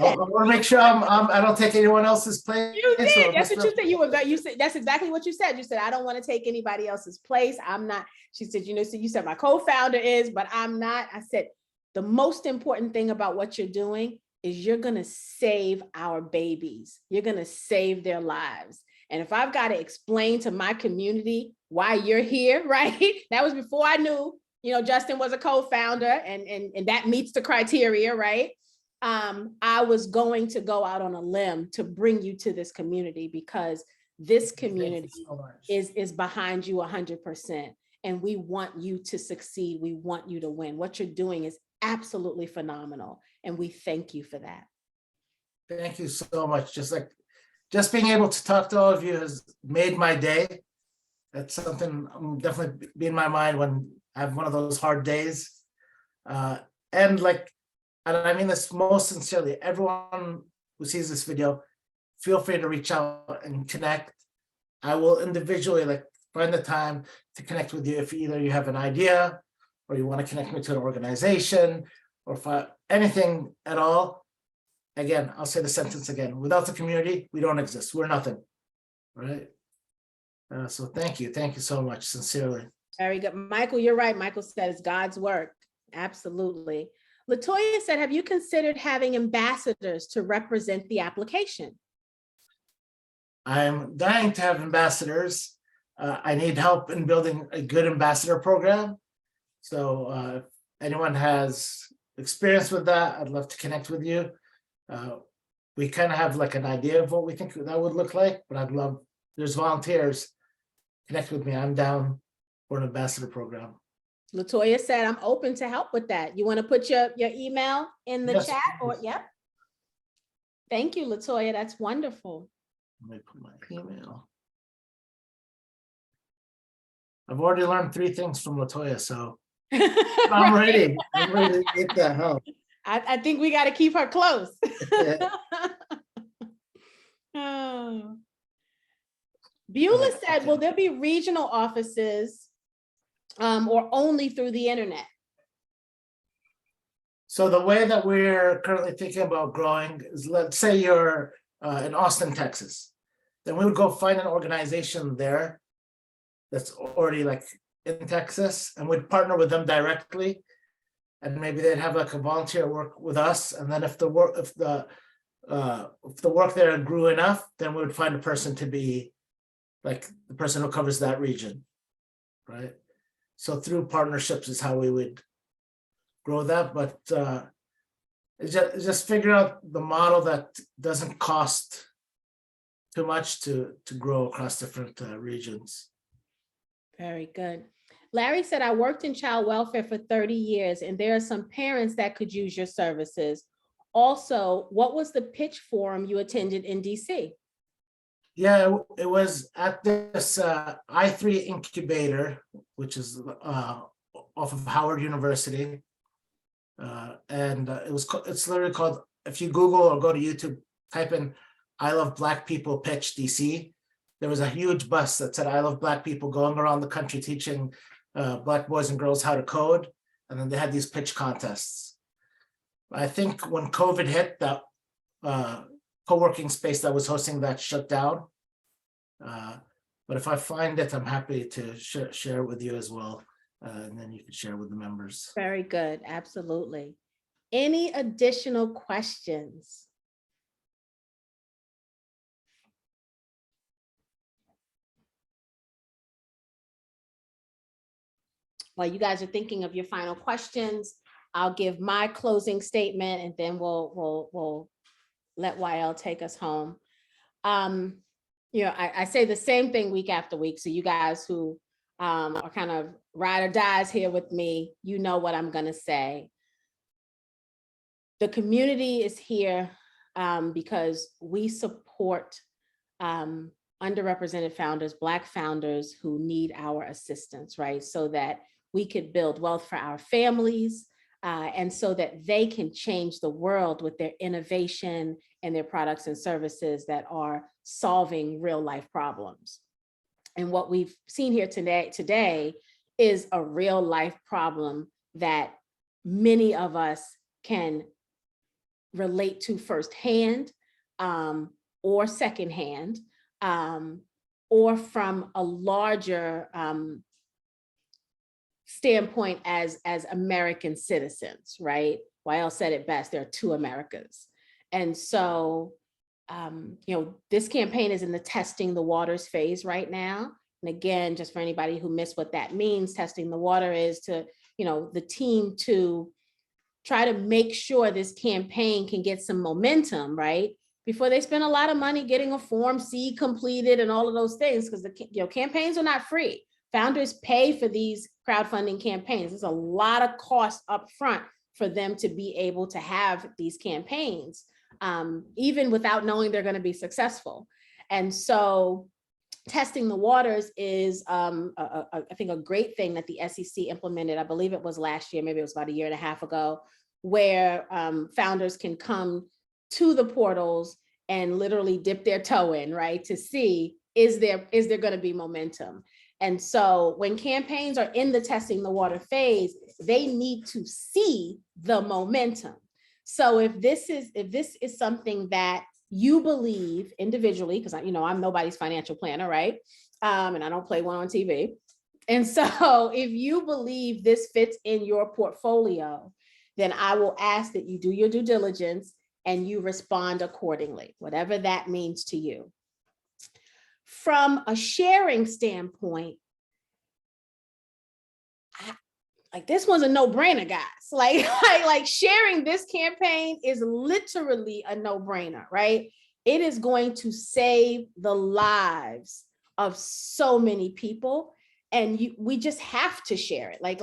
I want to make sure I don't take anyone else's place. You did. That's what you said. You said that's exactly what you said. You said, I don't want to take anybody else's place. I'm not. She said, so you said my co-founder is, but I'm not. I said, the most important thing about what you're doing is you're going to save our babies. You're going to save their lives. And if I've got to explain to my community why you're here, right? That was before I knew, Justin was a co-founder and that meets the criteria, right? I was going to go out on a limb to bring you to this community because this community is behind you 100%. And we want you to succeed. We want you to win. What you're doing is absolutely phenomenal. And we thank you for that. Thank you so much. Just being able to talk to all of you has made my day. That's something I'm definitely be in my mind when I have one of those hard days. And I mean this most sincerely, everyone who sees this video, feel free to reach out and connect. I will individually find the time to connect with you if either you have an idea or you want to connect me to an organization or for anything at all. Again, I'll say the sentence again, without the community, we don't exist. We're nothing, right? So thank you so much, sincerely. Very good. Michael, you're right. Michael said it's God's work. Absolutely. Latoya said, have you considered having ambassadors to represent the application? I'm dying to have ambassadors. I need help in building a good ambassador program. So if anyone has experience with that, I'd love to connect with you. We kind of have an idea of what we think that would look like, but I'd love, there's volunteers, connect with me. I'm down for an ambassador program. Latoya said, I'm open to help with that. You want to put your email in the chat or, yep. Thank you, Latoya. That's wonderful. Let me put my email. I've already learned 3 things from Latoya, so I'm ready. I'm ready to get that help. I think we got to keep her close. Yeah. Oh. Beulah said, will there be regional offices or only through the internet? So the way that we're currently thinking about growing is, let's say you're in Austin, Texas, then we would go find an organization there that's already in Texas, and we'd partner with them directly, and maybe they'd have a volunteer work with us, and then if the work there grew enough, then we would find a person to be the person who covers that region, right? So through partnerships is how we would grow that, but it's just figure out the model that doesn't cost too much to grow across different regions. Very good. Larry said, I worked in child welfare for 30 years, and there are some parents that could use your services. Also, what was the pitch forum you attended in DC? Yeah, it was at this I3 incubator, which is off of Howard University. And it's literally called, if you Google or go to YouTube, type in I Love Black People Pitch DC. There was a huge bus that said I Love Black People going around the country teaching Black boys and girls how to code. And then they had these pitch contests. I think when COVID hit, that co-working space that was hosting that shut down. But if I find it, I'm happy to share it with you as well. And then you can share with the members. Very good. Absolutely. Any additional questions? While you guys are thinking of your final questions, I'll give my closing statement and then we'll let YL take us home. I say the same thing week after week. So you guys who are kind of ride or dies here with me, you know what I'm going to say. The community is here because we support underrepresented founders, Black founders who need our assistance, right? So that we could build wealth for our families and so that they can change the world with their innovation and their products and services that are solving real life problems. And what we've seen here today is a real life problem that many of us can relate to firsthand or secondhand or from a larger standpoint as American citizens, right? YL said it best, there are 2 Americas. And so this campaign is in the testing the waters phase right now. And again, just for anybody who missed what that means, testing the water is to, the team to try to make sure this campaign can get some momentum, right? Before they spend a lot of money getting a Form C completed and all of those things, because the campaigns are not free. Founders pay for these crowdfunding campaigns. There's a lot of cost up front for them to be able to have these campaigns, even without knowing they're going to be successful. And so testing the waters is, I think, a great thing that the SEC implemented. I believe it was last year, maybe it was about a year and a half ago, where founders can come to the portals and literally dip their toe in, right, to see, is there going to be momentum? And so when campaigns are in the testing the water phase, they need to see the momentum. So if this is something that you believe individually, because I'm nobody's financial planner, right? And I don't play one on TV. And so if you believe this fits in your portfolio, then I will ask that you do your due diligence and you respond accordingly, whatever that means to you. From a sharing standpoint, like this one's a no-brainer, guys. Like sharing this campaign is literally a no-brainer, right? It is going to save the lives of so many people, and we just have to share it. Like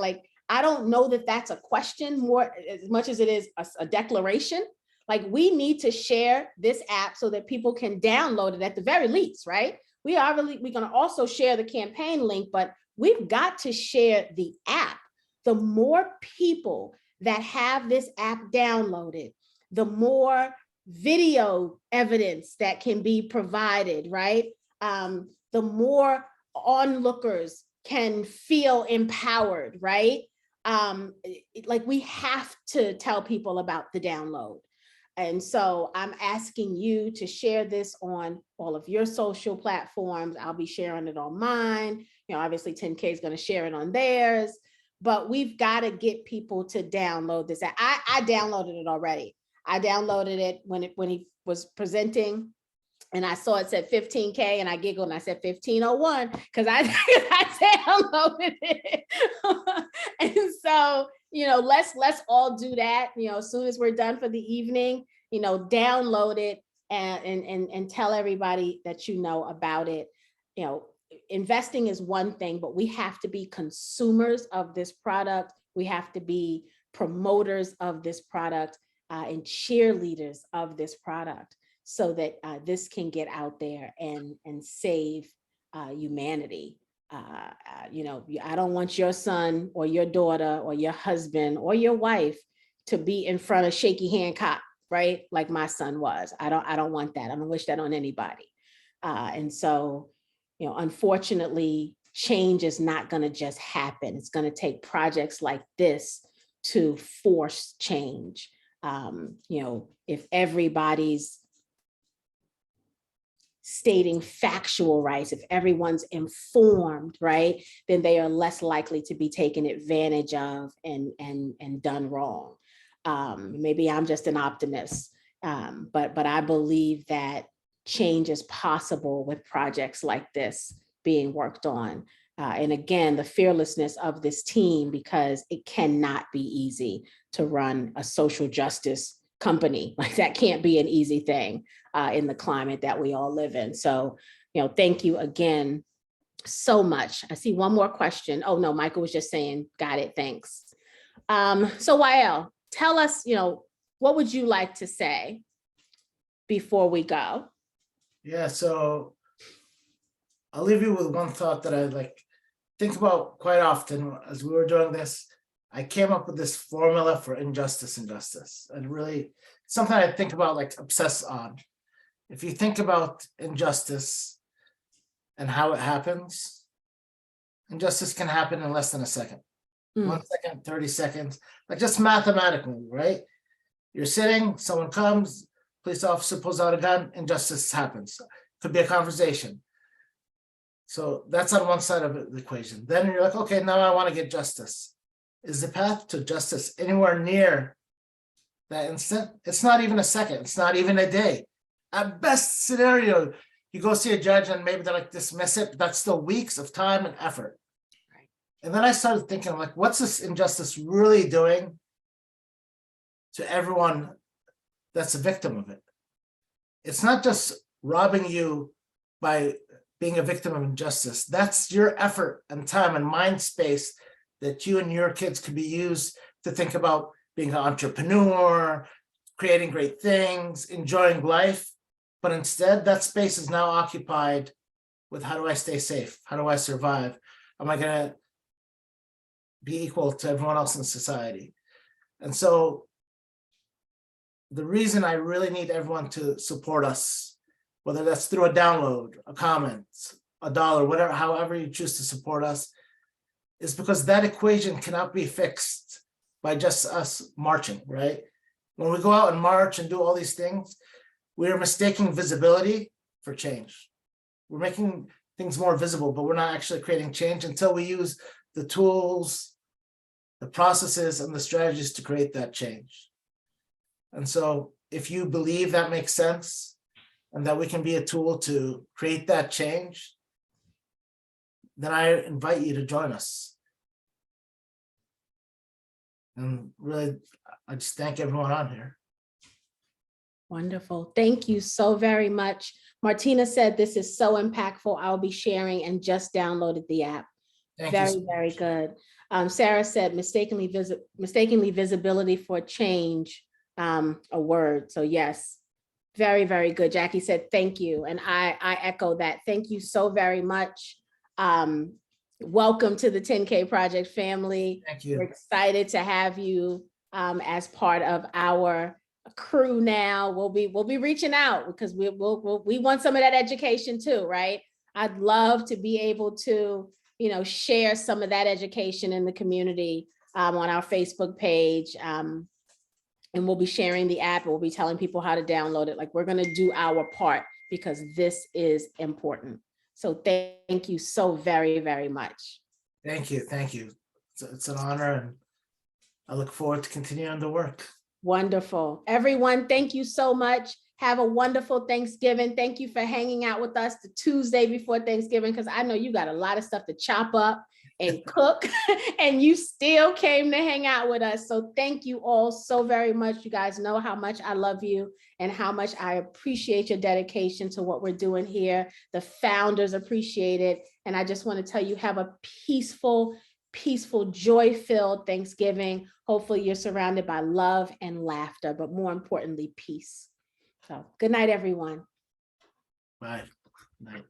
I don't know that that's a question more as much as it is a declaration. Like we need to share this app so that people can download it at the very least, right? We're going to also share the campaign link, but we've got to share the app. The more people that have this app downloaded, the more video evidence that can be provided, right? The more onlookers can feel empowered, right? Like we have to tell people about the download. And so I'm asking you to share this on all of your social platforms. I'll be sharing it on mine. Obviously 10K is going to share it on theirs, but we've got to get people to download this. I downloaded it already. I downloaded it when he was presenting, and I saw it said 15K, and I giggled and I said 1501 because I downloaded it. And so, let's all do that. As soon as we're done for the evening, download it and tell everybody that you know about it. Investing is one thing, but we have to be consumers of this product. We have to be promoters of this product and cheerleaders of this product so that this can get out there and save humanity. I don't want your son or your daughter or your husband or your wife to be in front of shaky hand cop, right? Like my son was. I don't want that. I don't wish that on anybody. And so, unfortunately, change is not going to just happen. It's going to take projects like this to force change. If everybody's stating factual rights, if everyone's informed, right, then they are less likely to be taken advantage of and done wrong. Maybe I'm just an optimist, but I believe that change is possible with projects like this being worked on. And again, the fearlessness of this team, because it cannot be easy to run a social justice company. Like that can't be an easy thing in the climate that we all live in. So, thank you again so much. I see one more question. Oh no, Michael was just saying, got it, thanks. So Wael, tell us, what would you like to say before we go? Yeah, so I'll leave you with one thought that I think about quite often. As we were doing this, I came up with this formula for injustice and justice, and really something I think about, obsess on. If you think about injustice and how it happens, injustice can happen in less than a second. 1 second, 30 seconds, just mathematically, right? You're sitting, someone comes, police officer pulls out a gun, injustice happens. Could be a conversation. So that's on one side of the equation. Then you're like, okay, now I want to get justice. Is the path to justice anywhere near that instant? It's not even a second. It's not even a day. At best scenario, you go see a judge and maybe they're like dismiss it, but that's still weeks of time and effort. Right. And then I started thinking, like, what's this injustice really doing to everyone that's a victim of it? It's not just robbing you by being a victim of injustice. That's your effort and time and mind space that you and your kids could be used to think about being an entrepreneur, creating great things, enjoying life. But instead, that space is now occupied with, how do I stay safe? How do I survive? Am I going to be equal to everyone else in society? And so the reason I really need everyone to support us, whether that's through a download, a comment, $1, whatever, however you choose to support us, is because that equation cannot be fixed by just us marching, right? When we go out and march and do all these things, we are mistaking visibility for change. We're making things more visible, but we're not actually creating change until we use the tools, the processes, and the strategies to create that change. And so if you believe that makes sense and that we can be a tool to create that change, then I invite you to join us. And really, I just thank everyone on here. Wonderful. Thank you so very much. Martina said this is so impactful. I'll be sharing and just downloaded the app. Thank you Very, so very much. good. Sarah said mistakenly visibility for change, a word. So yes, very, very good. Jackie said, thank you. And I echo that. Thank you so very much. Welcome to the 10K Project family. Thank you. We're excited to have you as part of our crew now. We'll be reaching out because we want some of that education too, right? I'd love to be able to, you know, share some of that education in the community on our Facebook page. And we'll be sharing the app. We'll be telling people how to download it. Like, we're going to do our part because this is important. So thank you so very, very much. Thank you. Thank you. It's an honor, and I look forward to continuing the work. Wonderful. Everyone, thank you so much. Have a wonderful Thanksgiving. Thank you for hanging out with us the Tuesday before Thanksgiving, because I know you got a lot of stuff to chop up and cook, and you still came to hang out with us. So thank you all so very much. You guys know how much I love you and how much I appreciate your dedication to what we're doing here. The founders appreciate it. And I just want to tell you, have a peaceful, joy-filled Thanksgiving. Hopefully you're surrounded by love and laughter, but more importantly, peace. So good night, everyone. Bye. Night.